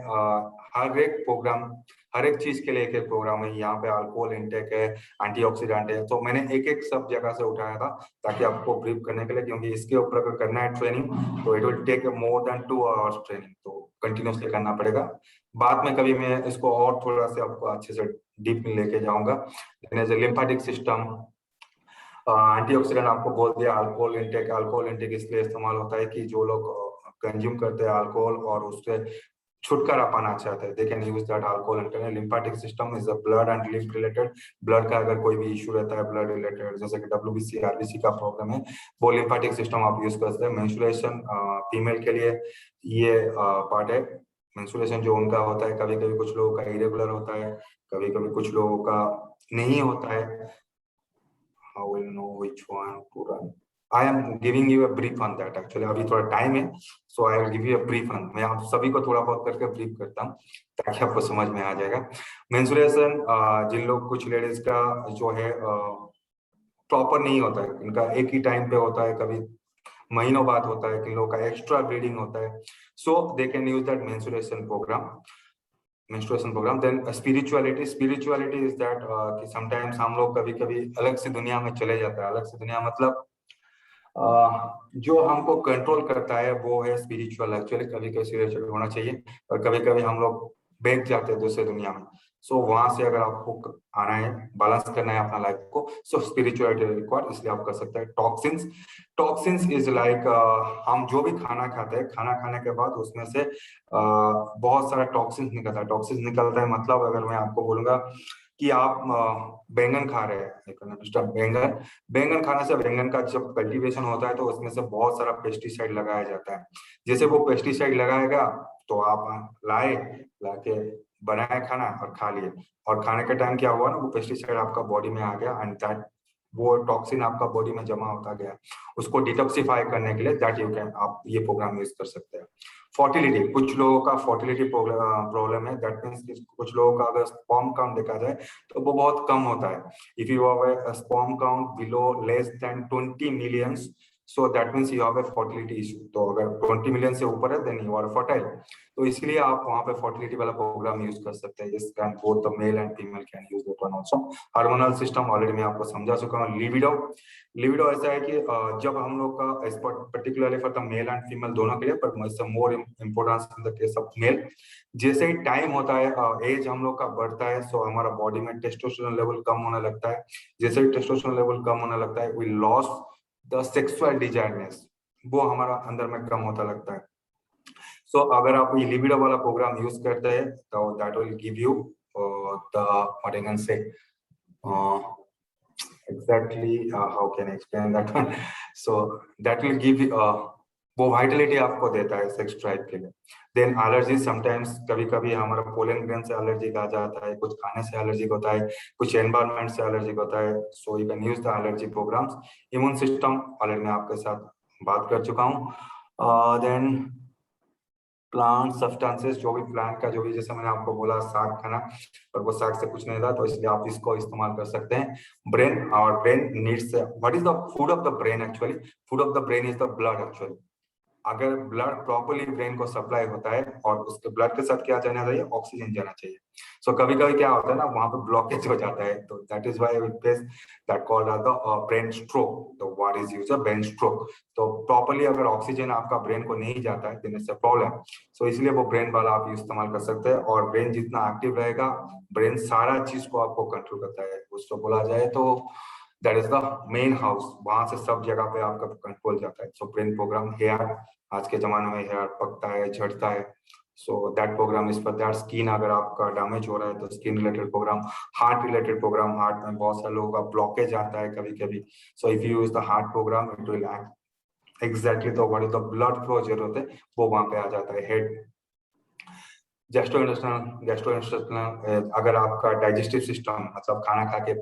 हर एक प्रोग्राम, हर एक चीज के लिए एक एक प्रोग्राम है। यहाँ पे अल्कोहल इंटेक है, एंटीऑक्सीडेंट है, तो मैंने एक एक सब जगह से उठाया था ताकि आपको ब्रीफ करने के लिए, क्योंकि इसके ऊपर अगर करना है ट्रेनिंग तो it will take more than 2 hours training, तो कंटिन्यूसली करना पड़ेगा। बाद में कभी मैं इसको और थोड़ा से आपको अच्छे से डीप में लेके जाऊंगा। लिम्फेटिक सिस्टम, एंटीऑक्सीडेंट आपको बोल दिया, अल्कोहल इंटेक इसलिए इस्तेमाल होता है कि जो लोग कंज्यूम करते हैं अल्कोहल और उससे छुटकारा पाना चाहते हैं, दे can use that alcohol intake. Lymphatic system is a blood and lymph related, blood का अगर कोई भी इशू रहता है ब्लड रिलेटेड, जैसे कि डब्ल्यूबीसी आरबीसी का प्रॉब्लम है, वो लिम्फेटिक सिस्टम आप यूज कर सकते हैं। मेंस्ट्रुएशन फीमेल के लिए ये पार्ट है, मेंस्ट्रुएशन जो उनका होता है, कभी कभी कुछ लोगों का इरेगुलर होता है, कभी कभी कुछ लोगों का नहीं होता है। How will know which one to run? I am giving you a brief on that actually, अभी थोड़ा टाइम है, so I will give you a brief on, मैं आप सभी को थोड़ा बहुत करके ब्रीफ करता हूँ ताकि आपको समझ में आ जाएगा। मेंस्ट्रुएशन जिन लोग, कुछ लेडीज का जो है प्रॉपर नहीं होता है, इनका एक ही टाइम पे होता है, कभी महीनों बाद होता है, किन लोगों का एक्स्ट्रा ब्लीडिंग होता है, so they can use that menstruation program। then spirituality is that कि sometimes हम लोग कभी कभी अलग से दुनिया में चले जाते हैं, अलग से दुनिया मतलब जो हमको कंट्रोल करता है वो है स्पिरिचुअल, एक्चुअली कभी कभी स्पिरिचुअल होना चाहिए, और कभी कभी हम लोग बैठ जाते हैं दूसरे दुनिया में। सो वहां से अगर आपको आना है, बैलेंस करना है अपना लाइफ को, सो स्पिरिचुअलिटी रिक्वायर्ड, इसलिए आप कर सकते हैं। टॉक्सिन्स इज लाइक हम जो भी खाना खाते हैं, खाना खाने के बाद उसमें से बहुत सारा टॉक्सिन्स निकलता है। टॉक्सिन्स निकलता है मतलब अगर मैं आपको बोलूंगा कि आप बैंगन खा रहे हैं, बैंगन खाने से, बैंगन का जब कल्टीवेशन होता है तो उसमें से बहुत सारा पेस्टिसाइड लगाया जाता है। जैसे वो पेस्टिसाइड लगाएगा तो आप लाके बनाए खाना और खा लिए, और खाने के टाइम क्या हुआ ना, वो पेस्टिसाइड आपका बॉडी में आ गया एंड दैट वो टॉक्सिन आपका बॉडी में जमा होता गया। उसको डिटॉक्सिफाई करने के लिए दैट यू कैन, आप ये प्रोग्राम यूज कर सकते हैं। फर्टिलिटी, कुछ लोगों का फर्टिलिटी प्रॉब्लम है, दैट मीन्स कुछ लोगों का अगर स्पर्म काउंट देखा जाए तो वो बहुत कम होता है। If you have a sperm count below less than 20 millions, so that means you have a fertility issue. तो अगर 20 मिलियन से ऊपर है देन यू आर फर्टाइल। तो इसलिए आप वहाँ पे फर्टिलिटी वाला प्रोग्राम यूज कर सकते हैं। This can both the male and female can use that one also. Hormonal system already मैं आपको समझा चुका हूँ। लिबिडो, लिबिडो ऐसा है कि जब हम लोग का particularly for the male and female दोनों के लिए, but more importance in the case of male, जैसे ही टाइम होता है, एज हम लोग का बढ़ता है, सो हमारा बॉडी में टेस्टोस्टेरोन लेवल कम होने लगता है। जैसे ही टेस्टोस्टेरोन लेवल कम होने लगता है, वी लॉस द सेक्सुअल डिजायरनेस, वो हमारा अंदर में कम होता लगता है। सो अगर आप ये लिबिडो वाला प्रोग्राम यूज करते हैं तो that will give you the what I can say exactly how can I explain that one? So that will give you वो वाइटलिटी आपको देता है सेक्स ड्राइव के लिए। देन एलर्जी, समटाइम्स कभी कभी हमारा पोलन ग्रेन से एलर्जिक आ जाता है, कुछ खाने से एलर्जिक होता है, कुछ एनवायरनमेंट से एलर्जिक होता है। So you can use the allergy programs. Immune system already मैं आपके साथ बात कर चुका हूँ। देन प्लांट सब्सटेंसेस, जो भी प्लांट का जो भी, जैसे मैंने आपको बोला साग खाना, पर वो साग से कुछ नहीं था, तो इसलिए आप इसको इस्तेमाल कर सकते हैं। ब्रेन, और brain needs, what is the food of the brain actually? Food of the brain is the blood actually. अगर ब्लड प्रॉपर्ली ब्रेन को सप्लाई होता है और उसके ब्लड के साथ क्या जाना चाहिए? ऑक्सीजन जाना चाहिए। सो कभी कभी क्या होता है ना, वहां पे ब्लॉकेज हो जाता है, तो that is why we face that called as the brain stroke. तो what is use a brain stroke? तो प्रॉपर्ली अगर ऑक्सीजन आपका ब्रेन को नहीं जाता है, then it's a problem. So इसलिए वो ब्रेन वाला आप इस्तेमाल कर सकते हैं। और ब्रेन जितना एक्टिव रहेगा, ब्रेन सारा चीज को आपको कंट्रोल करता है। उसको बोला जाए तो that is the main house, वहां से सब जगह पे आपका कंट्रोल जाता है। So brain programme. हेयर, आज के जमाने में हेयर पकता है, झड़ता है, so that program is for that. Skin, अगर आपका डैमेज हो रहा है तो skin related program. Heart related program, heart में बहुत सारे लोगों का ब्लॉकेज आता है कभी कभी, so if you use the heart program it will act exactly तो what is the blood flow जरूरत है वो वहां पे आ जाता है। हेड, गैस्ट्रोइंटेस्टाइनल, अगर आपका डाइजेस्टिव सिस्टम मतलब खाना खा के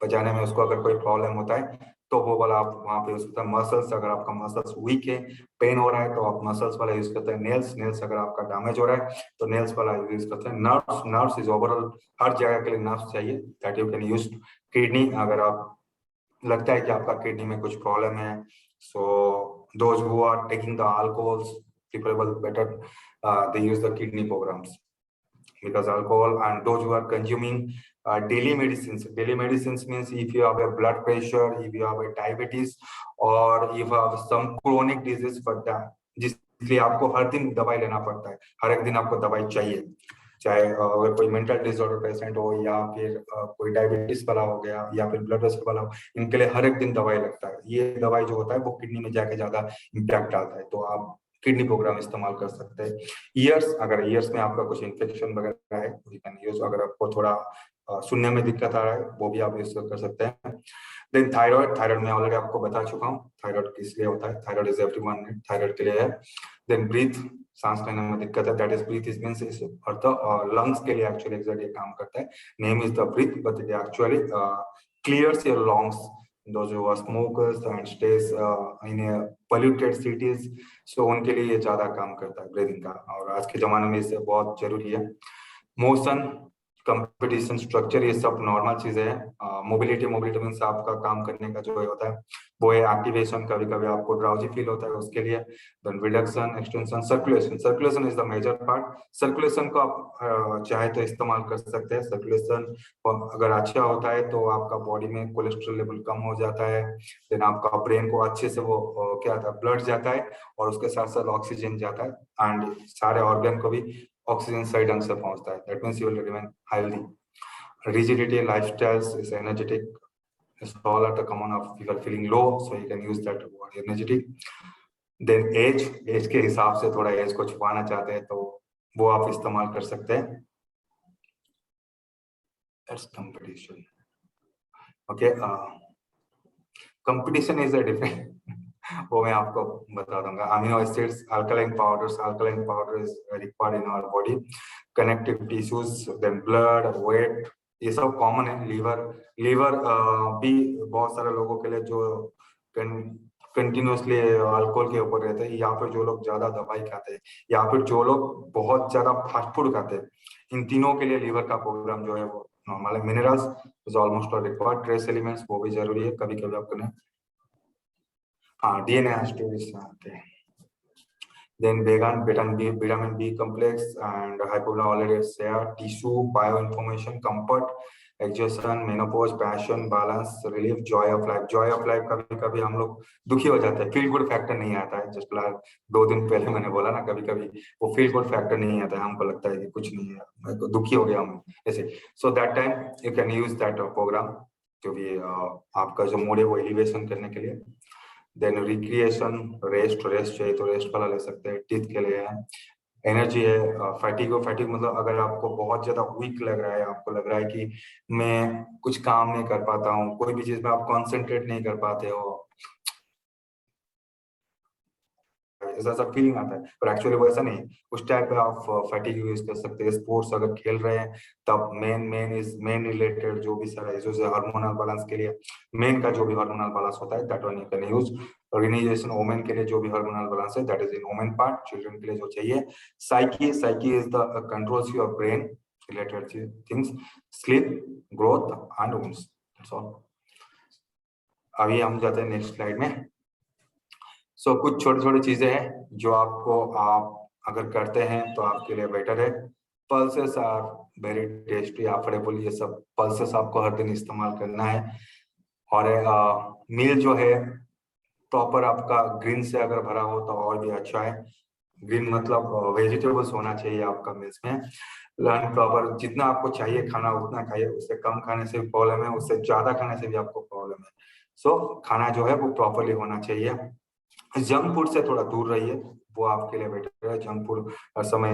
पचाने में उसको अगर कोई प्रॉब्लम होता है तो वो वाला आप वहाँ पे यूज करते हैं। मसल्स, अगर आपका मसल्स वीक है, पेन हो रहा है, तो आप मसल्स वाला यूज करते हैं। नेल्स, नेल्स अगर आपका डैमेज हो रहा है तो नेल्स वाला यूज करते हैं। नर्व्स, नर्व्स इज ओवरऑल, हर जगह के लिए नर्व्स चाहिए, that you can use. Kidney, अगर आप लगता है कि आपका किडनी में कुछ प्रॉब्लम है, so those who are taking the alcohols preferable better they use the kidney programs, because alcohol, and those who are consuming daily medicines. Daily medicines means if you have a blood pressure, if you have a diabetes, or if you have some chronic disease for that, जिसलिए आपको हर दिन दवाई लेना पड़ता है, हर एक दिन आपको दवाई चाहिए। चाहे अगर कोई मेंटल डिसऑर्डर पेशेंट हो, या फिर कोई डायबिटीज वाला हो गया, या फिर ब्लड प्रेशर वाला हो, इनके लिए हर एक दिन दवाई लगता है। ये दवाई जो होता है वो किडनी में जाके ज्यादा इम्पैक्ट डालता है, तो आप किडनी प्रोग्राम इस्तेमाल कर सकते हैं। ईयर्स, अगर ईयर्स में आपका कुछ इन्फेक्शन वगैरह है, यू कैन यूज। अगर आपको थोड़ा सुनने में दिक्कत आ रहा है, वो भी आप यूज कर सकते हैं। देन थायराइड, थायराइड मैं ऑलरेडी आपको बता चुका हूँ थायराइड किस लिए होता है। थायराइड इज एवरीवन थायराइड के लिए है। देन ब्रीथ, सांस लेने में दिक्कत है, that is breath is means, और द लंग्स के लिए एक्चुअली एग्जैक्टली काम करता है। Name is the breath, but it actually clears your lungs. Those who are smokers and stays in a polluted cities, so उनके लिए ये ज्यादा काम करता है ब्रीदिंग का, और आज के जमाने में इससे बहुत जरूरी है। मोशन, कंपटीशन, स्ट्रक्चर, ये सब नॉर्मल चीजें हैं। मोबिलिटी, मोबिलिटी मीन्स आपका काम करने का जो होता है वो है एक्टिवेशन। कभी कभी आपको ड्राउजी फील होता है उसके लिए। Then reduction, extension, circulation. Circulation is the major part. Circulation को आप चाहे तो इस्तेमाल कर सकते हैं। सर्कुलेशन अगर अच्छा होता है तो आपका बॉडी में कोलेस्ट्रॉल लेवल कम हो जाता है। देन आपका ब्रेन को अच्छे से वो क्या आता है, ब्लड जाता है, और उसके साथ साथ ऑक्सीजन जाता है, एंड सारे ऑर्गन को भी ऑक्सीजन सही ढंग से पहुंचता है। That means you will remain healthy. Rigidity, lifestyles is energetic, it's all at the common of you are feeling low, so you can use that word energetic. Then age, age के हिसाब से थोड़ा as को छुपाना चाहते हैं तो वो आप इस्तेमाल कर सकते हैं। That's competition. Okay, competition is a different वो मैं आपको बता दूंगा। Amino acids, alkaline powder is required in our body. Connective tissues, then blood, weight, ये सब कॉमन है। लीवर भी बहुत सारे लोगों के लिए जो कंटिन्यूसली अल्कोहल के ऊपर रहते हैं, या फिर जो लोग ज्यादा दवाई खाते हैं, या फिर जो लोग बहुत ज्यादा फास्ट फूड खाते हैं, इन तीनों के लिए लीवर का प्रोग्राम जो है वो नॉर्मल है। Minerals is almost required. Trace elements वो भी जरूरी है, कभी कभी आपको नहीं। हाँ, DNA स्टोरेज से आते हैं। Then vegan, vitamin B complex and hypola already share tissue, bioinformation, comfort, exhaustion, menopause, passion, balance, relief, joy of life. Joy of life कभी कभी हम लोग दुखी हो जाते हैं, फील गुड फैक्टर नहीं आता है। जस्ट 2 दिन पहले मैंने बोला ना, कभी कभी वो फील गुड फैक्टर नहीं आता है, हमको लगता है कि कुछ नहीं है, मैं तो दुखी हो गया हूँ ऐसे। So that time you can use that program, जो भी आपका जो मूड है वो एलिवेशन करने के लिए। देन रिक्रिएशन, रेस्ट चाहिए तो रेस्ट वाला ले सकते हैं, टीथ के लिए है। एनर्जी है, फैटिग मतलब अगर आपको बहुत ज्यादा वीक लग रहा है, आपको लग रहा है कि मैं कुछ काम नहीं कर पाता हूँ, कोई भी चीज में आप कॉन्सेंट्रेट नहीं कर पाते हो, ऐसा सब फीलिंग आता है, पर एक्चुअली वो ऐसा नहीं है। उस टाइप पे आप फैटिग यूज कर सकते हैं। स्पोर्ट्स अगर खेल रहे हैं तब मेन रिलेटेड जो भी सारा इश्यूज है हार्मोनल बैलेंस के लिए, मेन का जो भी हार्मोनल बैलेंस होता है that one you can use. Organization women के लिए जो भी हार्मोनल बैलेंस है that is in women part. Children के लिए जो चाहिए psyche is the controls your brain related things, sleep, growth and wounds, that's all. अभी हम जाते हैं नेक्स्ट स्लाइड में। सो कुछ छोटी छोटी चीजें हैं जो आपको आप अगर करते हैं तो आपके लिए बेटर है। Pulses are very tasty, affordable, ये सब पल्सेस आपको हर दिन इस्तेमाल करना है। और मील जो है प्रॉपर आपका ग्रीन से अगर भरा हो तो और भी अच्छा है। ग्रीन मतलब वेजिटेबल्स होना चाहिए आपका मील्स में। लर्न प्रॉपर, जितना आपको चाहिए खाना उतना खाइए, उससे कम खाने से भी प्रॉब्लम है, उससे ज्यादा खाने से भी आपको प्रॉब्लम है। सो खाना जो है वो प्रॉपरली होना चाहिए। जंक फूड से थोड़ा दूर रहिए, वो आपके लिए बेटर है। जंक फूड हर समय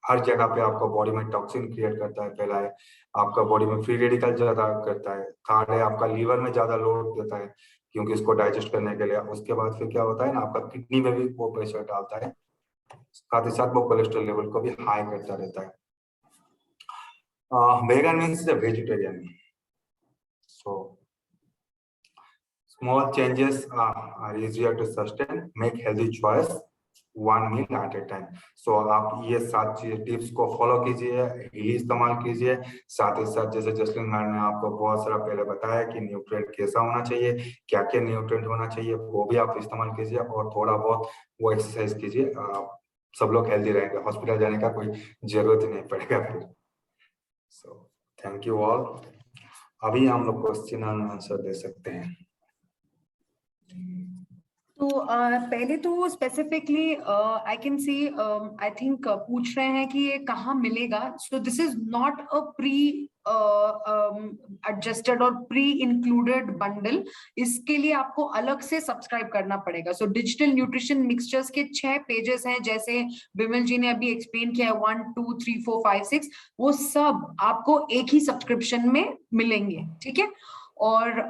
हर जगह पे आपका बॉडी में टॉक्सिन क्रिएट करता है, पहला है आपका बॉडी में फ्री रेडिकल ज्यादा करता है, थर्ड है आपका लीवर में ज्यादा लोड देता है क्योंकि उसको डाइजेस्ट करने के लिए। उसके बाद फिर क्या होता है ना, आपका किडनी में भी वो प्रेशर डालता है, साथ ही साथ वो कोलेस्ट्रॉल लेवल को भी हाई करता रहता है। Vegan means vegetarian. So small changes are easier to sustain. Make healthy choice one meal at a time. So आप ये 7 टिप्स को फॉलो कीजिए, हिली इस्तेमाल कीजिए। साथ ही साथ जैसे जसलीन मैम ने आपको बहुत सारा पहले बताया कि न्यूट्रिएंट कैसा होना चाहिए, क्या क्या न्यूट्रिएंट होना चाहिए, वो भी आप इस्तेमाल कीजिए और थोड़ा बहुत वो एक्सरसाइज कीजिए। सब लोग हेल्दी रहेंगे, हॉस्पिटल जाने का कोई जरूरत ही नहीं पड़ेगा फिर। So thank you all. अभी हम लोग क्वेश्चन एंड आंसर दे सकते हैं। तो पहले तो specifically I can see I think पूछ रहे हैं कि ये कहाँ मिलेगा। So this is not a pre adjusted और प्री इंक्लूडेड बंडल, इसके लिए आपको अलग से सब्सक्राइब करना पड़ेगा। सो डिजिटल न्यूट्रिशन मिक्सचर्स के 6 पेजेस हैं, जैसे बिमल जी ने अभी एक्सप्लेन किया है 1 2 3 4 5 6, वो सब आपको एक ही सब्सक्रिप्शन में मिलेंगे, ठीक है। और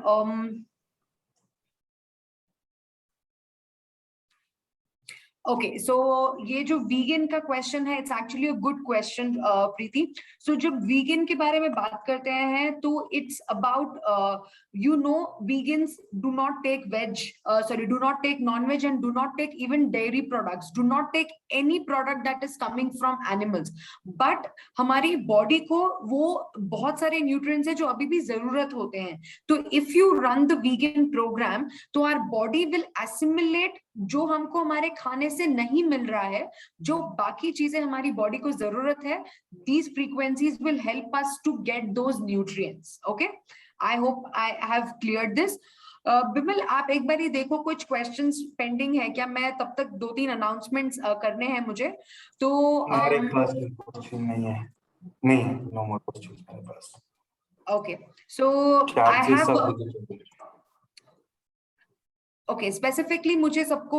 ओके, सो ये जो वीगन का क्वेश्चन है, it's actually a good question Preeti. So जब वीगन के बारे में बात करते हैं तो it's about you know vegans do not take veg, sorry do not take non veg and do not take even dairy products, do not take any product that is coming from animals. But हमारी body को वो बहुत सारे nutrients हैं जो अभी भी जरूरत होते हैं। तो if you run the vegan program तो आवर बॉडी विल एसिमिलेट जो हमको हमारे खाने से नहीं मिल रहा है, जो बाकी चीजें हमारी बॉडी को जरूरत है। these frequencies will help us to get those nutrients. Okay, I hope I have cleared this. Bimal आप एक बार ही देखो, कुछ क्वेश्चंस पेंडिंग है क्या? मैं तब तक 2-3 अनाउंसमेंट्स करने हैं मुझे। तो मेरे पास क्वेश्चन नहीं है, नहीं है, नो मोर क्वेश्चन मेरे पास। Okay, so I have okay specifically मुझे सबको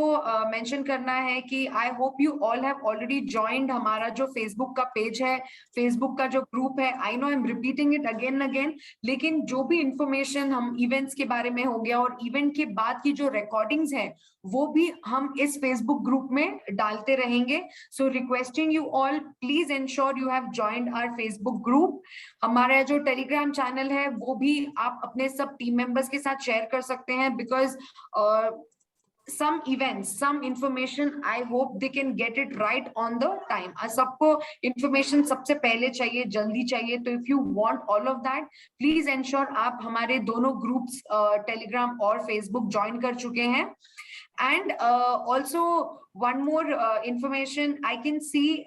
मेंशन करना है कि I hope you all have already joined हमारा जो फेसबुक का पेज है, फेसबुक का जो ग्रुप है। I know I am repeating it again again, लेकिन जो भी इंफॉर्मेशन हम इवेंट्स के बारे में हो गया और इवेंट के बाद की जो रिकॉर्डिंग्स हैं वो भी हम इस फेसबुक ग्रुप में डालते रहेंगे। So requesting you all, please ensure you have joined our Facebook group. हमारा जो टेलीग्राम चैनल है वो भी आप अपने सब टीम मेंबर्स के साथ शेयर कर सकते हैं, because some events, some information, I hope they can get it right on the time. सबको information सबसे पहले चाहिए, जल्दी चाहिए। तो if you want all of that, please ensure आप हमारे दोनों ग्रुप्स टेलीग्राम और फेसबुक ज्वाइन कर चुके हैं। And also one more information I can see,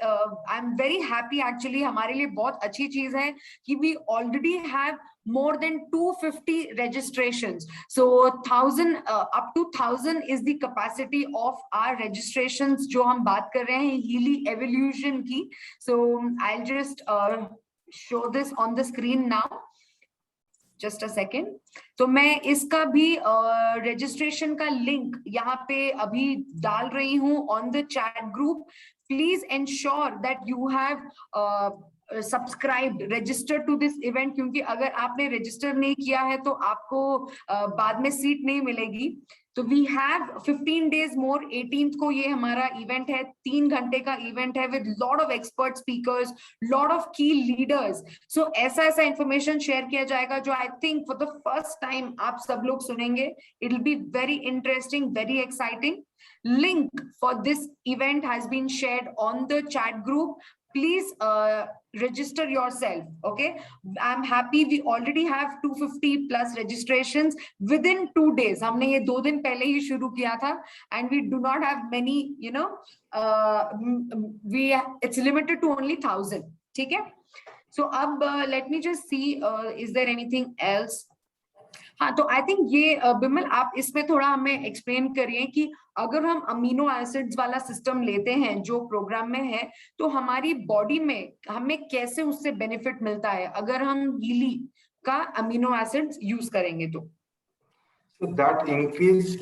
I'm very happy actually, हमारे लिए बहुत अच्छी चीज है कि we already have more than 250 registrations. So 1000 up to 1000 is the capacity of our registrations जो हम बात कर रहे हैं Healy Evolution की. So I'll just show this on the screen now. Just a second. तो मैं इसका भी रजिस्ट्रेशन का लिंक यहाँ पे अभी डाल रही हूँ on the chat group. Please ensure that you have subscribed, registered to this event, क्योंकि अगर आपने रजिस्टर नहीं किया है तो आपको बाद में सीट नहीं मिलेगी. तो we have 15 days more. 18th को ये हमारा इवेंट है, 3 घंटे का इवेंट है with lot of expert speakers, lot of की लीडर्स. सो ऐसा इंफॉर्मेशन शेयर किया जाएगा जो I think for the first time आप सब लोग सुनेंगे. It will be very interesting, very exciting. Link for this event has been shared on the chat group. Please register yourself. Okay, I'm happy we already have 250 plus registrations within 2 days. हमने ये 2 दिन पहले ही शुरू किया था, and we do not have many, you know, it's limited to only 1000. ठीक है. So अब let me just see, is there anything else? हाँ, तो आई थिंक ये बिमल आप इसमें थोड़ा हमें एक्सप्लेन करिए कि अगर हम अमीनो एसिड्स वाला सिस्टम लेते हैं जो प्रोग्राम में है, तो हमारी बॉडी में हमें कैसे उससे बेनिफिट मिलता है अगर हम हीली का अमीनो एसिड्स यूज करेंगे तो. So that increase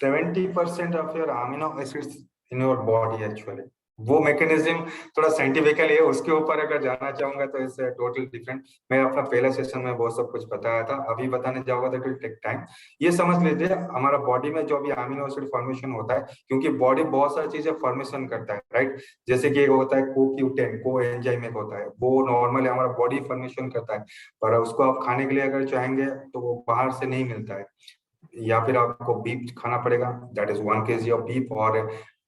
70% of your amino acids in your body actually. वो मैकेनिज्म थोड़ा साइंटिफिकली है, उसके ऊपर अगर जाना चाहूंगा तो इट्स टोटल डिफरेंट. मैं अपना पहला सेशन में वो सब कुछ बताया था, अभी बताने जाऊंगा तो इट विल टेक टाइम. ये समझ लीजिए हमारा बॉडी में जो भी अमीनो एसिड फॉर्मेशन होता है, क्योंकि बॉडी बहुत सारी चीजें फॉर्मेशन करता है, राइट. जैसे कि होता है कोक्यूटेन, को एंजाइम होता है, वो नॉर्मली हमारा बॉडी फॉर्मेशन करता है, पर उसको आप खाने के लिए अगर चाहेंगे तो वो बाहर से नहीं मिलता है, या फिर आपको बीफ खाना पड़ेगा, that is 1 kg of beef और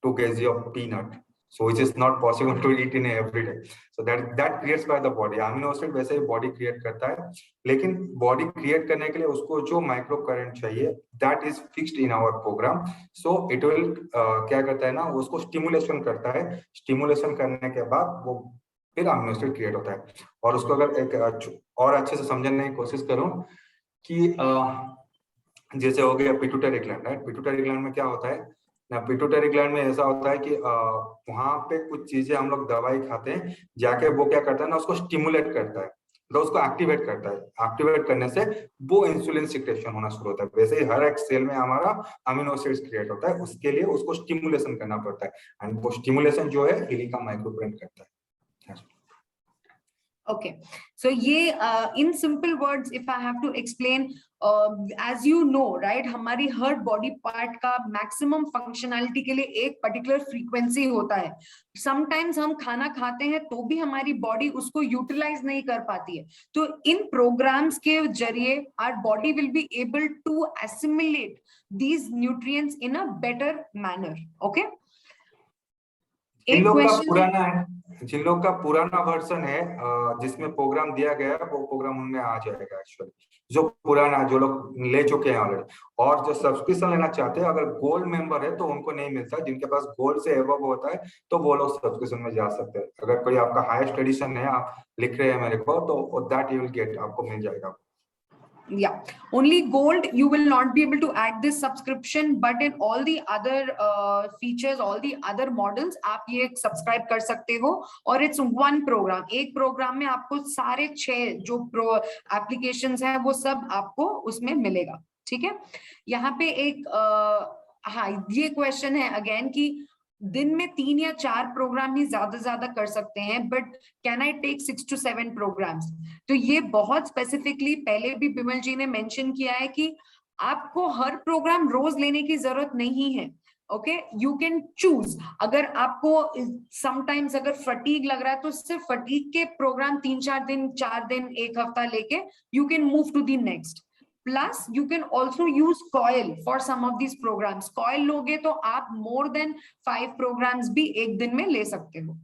2 kg of peanut. So it is not possible to eat in every day. So that creates by the body. Amino acid वैसे ही body create करता है, लेकिन body create करने के लिए उसको जो माइक्रो करंट चाहिए, that is fixed in our program. So it will क्या करता है ना, उसको स्टिमुलेशन करता है. स्टिमुलेशन करने के बाद वो फिर अमीनो एसिड क्रिएट होता है. और उसको अगर एक और अच्छे से समझने की कोशिश करूं कि जैसे हो गया pituitary gland, right. Pituitary gland में क्या होता है ना, पिट्यूटरी ग्लैंड में ऐसा होता है कि वहां पे कुछ चीजें हम लोग दवाई खाते हैं, जाके वो क्या करता है ना, उसको स्टिमुलेट करता है, तो उसको एक्टिवेट करता है. एक्टिवेट करने से वो इंसुलिन सिक्रेशन होना शुरू होता है. वैसे ही हर एक सेल में हमारा अमीनो एसिड्स क्रिएट होता है, उसके लिए उसको स्टिमुलेशन करना पड़ता है, एंड वो स्टिमुलेशन जो है हीली का माइक्रोप्रिंट करता है. Okay, so ये in simple words if I have to explain, as you know, right, हमारी हर बॉडी पार्ट का मैक्सिमम फंक्शनैलिटी के लिए एक पर्टिकुलर फ्रीक्वेंसी होता है. समटाइम्स हम खाना खाते हैं तो भी हमारी बॉडी उसको यूटिलाइज नहीं कर पाती है. तो इन प्रोग्राम्स के जरिए our body will be able to assimilate these nutrients in a better manner. Okay, जिन लोग का पुराना है, जिन लोग का पुराना वर्जन है जिसमें प्रोग्राम दिया गया है, वो प्रोग्राम उनमें आ जाएगा एक्चुअली. जो पुराना जो लोग ले चुके हैं ऑलरेडी, और जो सब्सक्रिप्शन लेना चाहते हैं, अगर गोल्ड मेंबर है तो उनको नहीं मिलता. जिनके पास गोल्ड से एबव होता है तो वो लोग सब्सक्रिप्शन में जा सकते हैं. अगर कोई आपका हाईएस्ट एडिशन है, आप लिख रहे हैं मेरे को, तो दैट यू विल गेट, आपको मिल जाएगा. Yeah, only gold you will not be able to add this subscription, but in all the other features, all the other models आप ये सब्सक्राइब कर सकते हो. और इट्स वन प्रोग्राम, एक प्रोग्राम में आपको सारे 6 जो प्रो एप्लीकेशंस हैं वो सब आपको उसमें मिलेगा. ठीक है. यहाँ पे एक हाँ, ये क्वेश्चन है अगेन कि दिन में 3 या 4 प्रोग्राम ही ज्यादा कर सकते हैं, but can I take 6 to 7 programs? तो ये बहुत स्पेसिफिकली पहले भी बिमल जी ने मेंशन किया है कि आपको हर प्रोग्राम रोज लेने की जरूरत नहीं है. Okay, you can choose. अगर आपको समटाइम्स अगर फटीग लग रहा है तो सिर्फ फटीग के प्रोग्राम 3-4 दिन, 4 दिन, 1 हफ्ता लेके you can move to the next. Plus, you can also use Coil for some of these programs. Coil लोगे तो आप more than 5 programs भी एक दिन में ले सकते हो.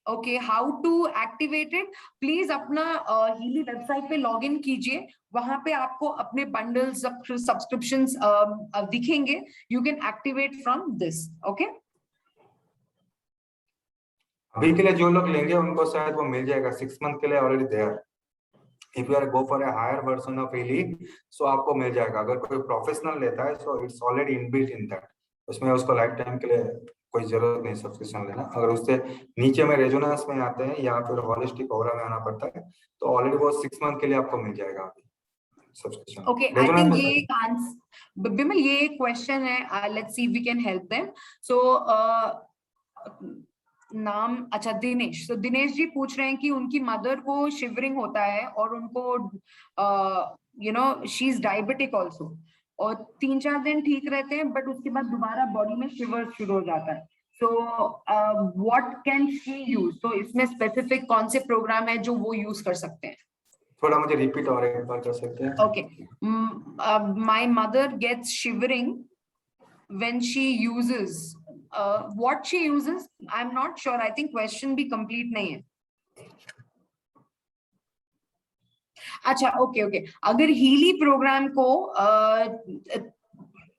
Okay, how to activate it? Please अपना हीली वेबसाइट पे लॉग इन कीजिए, वहां पे आपको अपने बंडल्स सब्सक्रिप्शंस दिखेंगे, you can activate from this. Okay, अभी के लिए जो लोग लेंगे उनको शायद वो मिल जाएगा 6 मंथ के लिए already there. If you are go for a higher version of Healy, so आपको मिल जाएगा। अगर कोई प्रोफेशनल लेता है so it's already inbuilt in that, उसमें उसको लाइफ टाइम के लिए कोई जरूरत नहीं सब्सक्रिप्शन लेना। अगर उससे नीचे में रेजोनेंस में आते हैं या फिर होलिस्टिक ऑरा में आना पड़ता है तो ऑलरेडी वो 6 मंथ के लिए आपको मिल जाएगा अभी subscription. Okay, I resonance think में ये एक आंसर, बिमल ये एक क्वेश्चन है, let's see we can help them. So नाम, अच्छा दिनेश, तो दिनेश जी पूछ रहे हैं कि उनकी मदर को शिवरिंग होता है और उनको you know she is diabetic also, और 3-4 दिन ठीक रहते हैं बट उसके बाद दोबारा बॉडी में शिवर शुरू हो जाता है। So what can she use? तो इसमें स्पेसिफिक कौन से प्रोग्राम है जो वो यूज कर सकते हैं? थोड़ा मुझे रिपीट और एक बार कर सकते हैं? Okay. My mother gets shivering when she uses what she uses. I'm not sure. I think question भी complete नहीं है. अच्छा, ओके ओके, अगर हीली प्रोग्राम को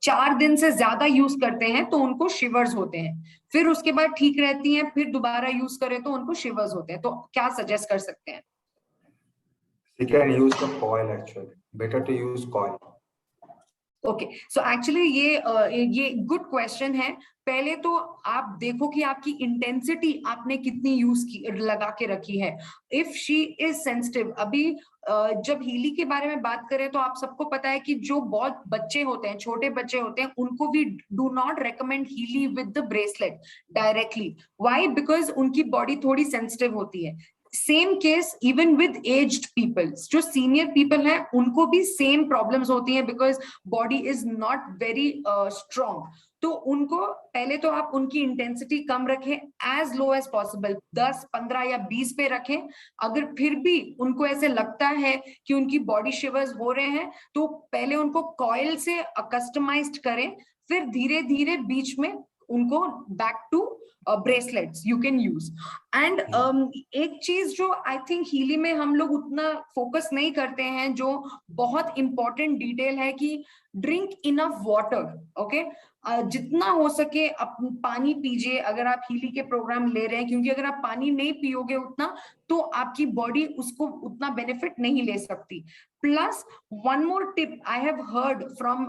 4 दिन से ज्यादा यूज करते हैं तो उनको शिवर्स होते हैं, फिर उसके बाद ठीक रहती हैं, फिर दोबारा यूज करें तो उनको शिवर्स होते हैं, तो क्या सजेस्ट कर सकते हैं? You can use the coil actually. Better to use coil. Okay, so actually ये गुड क्वेश्चन है। पहले तो आप देखो कि आपकी इंटेंसिटी आपने कितनी यूज की, लगा के रखी है। इफ शी इज सेंसिटिव, अभी जब हीली के बारे में बात करें तो आप सबको पता है कि जो बहुत बच्चे होते हैं, छोटे बच्चे होते हैं, उनको भी do not recommend Healy with the bracelet directly. Why? Because उनकी बॉडी थोड़ी सेंसिटिव होती है। Same case even with aged people, जो सीनियर पीपल हैं उनको भी सेम प्रॉब्लम्स होती हैं because body is not very strong. तो उनको पहले तो आप उनकी इंटेंसिटी कम रखें, एज लो एज पॉसिबल, 10, 15 या 20 पे रखें। अगर फिर भी उनको ऐसे लगता है कि उनकी बॉडी शिवर्स हो रहे हैं तो पहले उनको कॉइल से कस्टमाइज्ड करें, फिर धीरे धीरे बीच में उनको back to bracelets you can use. And एक चीज जो आई थिंक हीली में हम लोग उतना फोकस नहीं करते हैं, जो बहुत इंपॉर्टेंट डिटेल है, कि ड्रिंक इनफ वाटर। ओके, जितना हो सके पानी पीजिए अगर आप हीली के प्रोग्राम ले रहे हैं, क्योंकि अगर आप पानी नहीं पियोगे उतना तो आपकी बॉडी उसको उतना बेनिफिट नहीं ले सकती। Plus one more tip I have heard from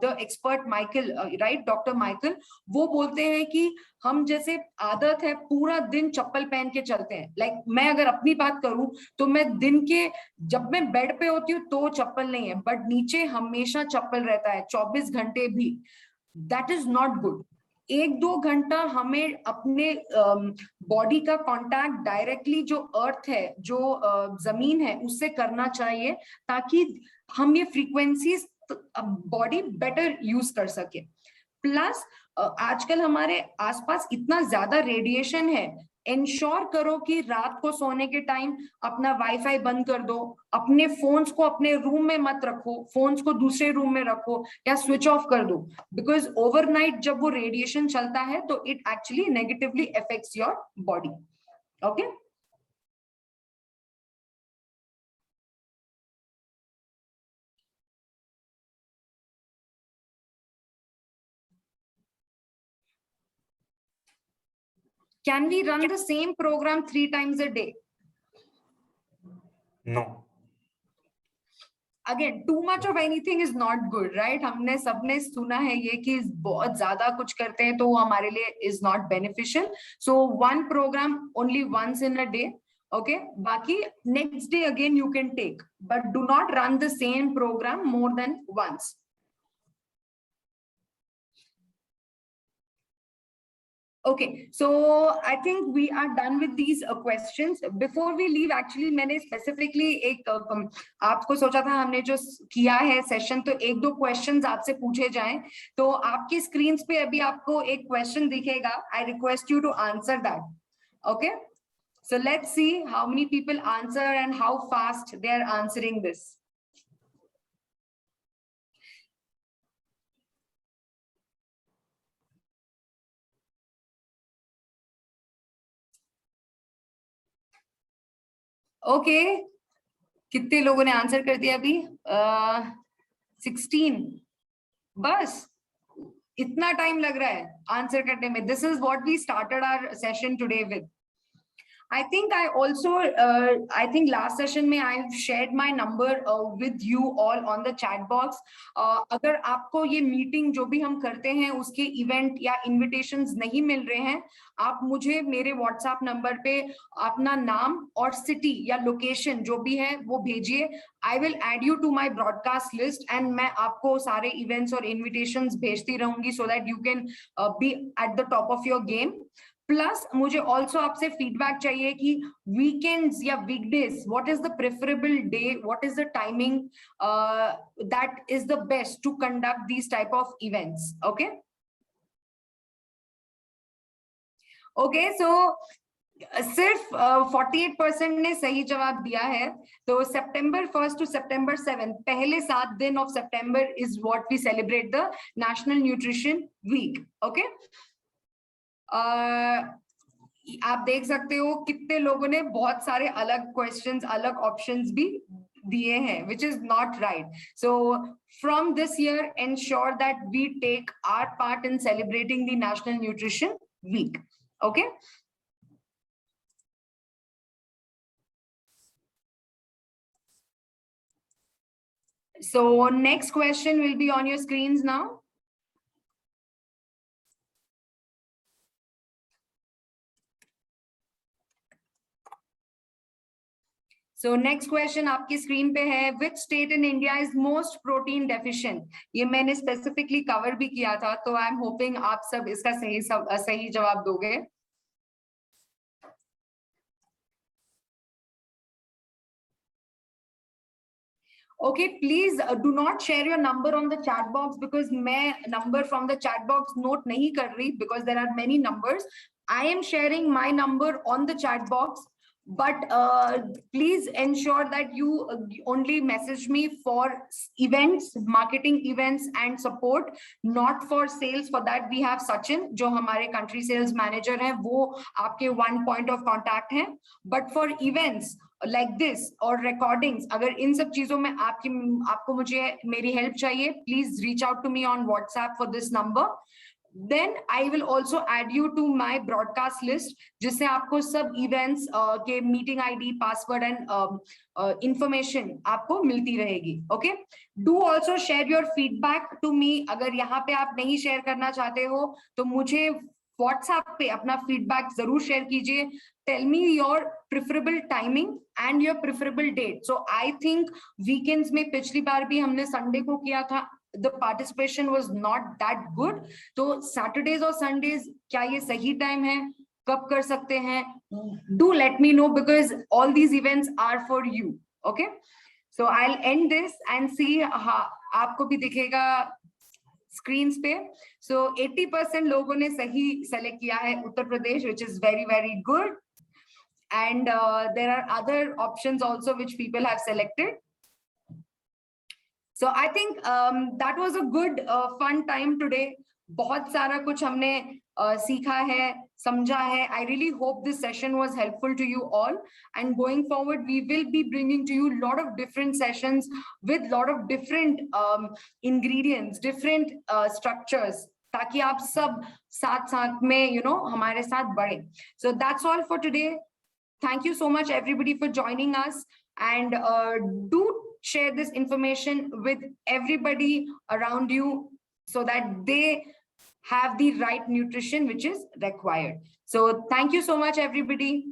the expert Michael, right, doctor Michael, वो बोलते हैं कि हम जैसे आदत है पूरा दिन चप्पल पहन के चलते हैं। लाइक मैं अगर अपनी बात करूं तो मैं दिन के, जब मैं बेड पे होती हूँ तो चप्पल नहीं है, बट नीचे हमेशा चप्पल रहता है 24 घंटे भी। That is not good. 1-2 घंटा हमें अपने बॉडी का कांटेक्ट डायरेक्टली जो अर्थ है, जो जमीन है, उससे करना चाहिए, ताकि हम ये फ्रीक्वेंसीज बॉडी बेटर यूज कर सके। प्लस आजकल हमारे आसपास इतना ज्यादा रेडिएशन है, इंश्योर करो कि रात को सोने के टाइम अपना वाईफाई बंद कर दो, अपने फोन्स को अपने रूम में मत रखो, फोन्स को दूसरे रूम में रखो या स्विच ऑफ कर दो, बिकॉज ओवरनाइट जब वो रेडिएशन चलता है तो it actually negatively affects your body. Okay, can we run the same program 3 times a day? No. Again too much of anything is not good, right? हमने सबने सुना है ये कि बहुत ज्यादा कुछ करते हैं तो वो हमारे लिए is not beneficial. So one program only once in a day. Okay, बाकी next day again you can take, but do not run the same program more than once. Okay, so I think we are done with these questions. Before we leave, actually मैंने specifically एक आपको सोचा था, हमने जो किया है session, तो 1-2 questions आपसे पूछे जाएं। तो आपकी screens पे अभी आपको एक question दिखेगा, I request you to answer that. Okay, so let's see how many people answer and how fast they are answering this. Okay, कितने लोगों ने आंसर कर दिया अभी? 16। बस इतना टाइम लग रहा है आंसर करने में? This is what we started our session today with. I think I also, I think last session में I've shared my number with you all on the chat box. अगर आपको ये मीटिंग जो भी हम करते हैं उसके इवेंट या इनविटेशंस नहीं मिल रहे हैं, आप मुझे मेरे व्हाट्सएप नंबर पे अपना नाम और सिटी या लोकेशन जो भी है वो भेजिए. I will add you to my broadcast list and मैं आपको सारे इवेंट्स और इनविटेशंस भेजती रहूंगी so that you can be at the top of your game. Plus मुझे ऑल्सो आपसे फीडबैक चाहिए कि वीकेंड्स या weekdays what is the preferable day, what is the timing that is the best to conduct these type of events. Okay okay, so सिर्फ 48% ने सही जवाब दिया है. तो September 1st to September 7th, पहले 7 दिन ऑफ सितंबर is what we celebrate the national nutrition week. Okay, आप देख सकते हो कितने लोगों ने बहुत सारे अलग क्वेश्चंस, अलग ऑप्शंस भी दिए हैं, which is not right. So from this year, ensure that we take our part in celebrating the National Nutrition Week. Okay. So next question will be on your screens now. So next question आपकी screen पे है, which state in India is most protein deficient? ये मैंने specifically cover भी किया था, तो I am hoping आप सब इसका सही जवाब दोगे. Okay, please do not share your number on the chat box because मैं number from the chat box note नहीं कर रही because there are many numbers. I am sharing my number on the chat box. But please ensure that you only message me for events, marketing events and support, not for sales. For that we have Sachin, जो हमारे country sales manager हैं, वो आपके one point of contact हैं. But for events like this or recordings, अगर इन सब चीजों में आपको मुझे मेरी help चाहिए, please reach out to me on WhatsApp for this number. Then I will also add you to my broadcast list, जिससे आपको सब events के meeting ID, password and information आपको मिलती रहेगी. Okay? Do also share your feedback to me. अगर यहाँ पे आप नहीं share करना चाहते हो, तो मुझे WhatsApp पे अपना feedback जरूर share कीजिए. Tell me your preferable timing and your preferable date. So I think weekends में पिछली बार भी हमने Sunday को किया था. The participation was not that good. तो Saturdays और Sundays क्या ये सही टाइम है? कब कर सकते हैं? Do let me know because all these events are for you. Okay? So I'll end this and see आपको भी दिखेगा screens पे. So 80% लोगों ने सही select किया है Uttar Pradesh, which is very, very good. And there are other options also which people have selected. So I think that was a good fun time today. बहुत सारा कुछ हमने सीखा है, समझा है. I really hope this session was helpful to you all. And going forward, we will be bringing to you a lot of different sessions with a lot of different ingredients, different structures, ताकि आप सब साथ में हमारे साथ बढ़े. So that's all for today. Thank you so much everybody for joining us, and do share this information with everybody around you so that they have the right nutrition which is required. So thank you so much everybody.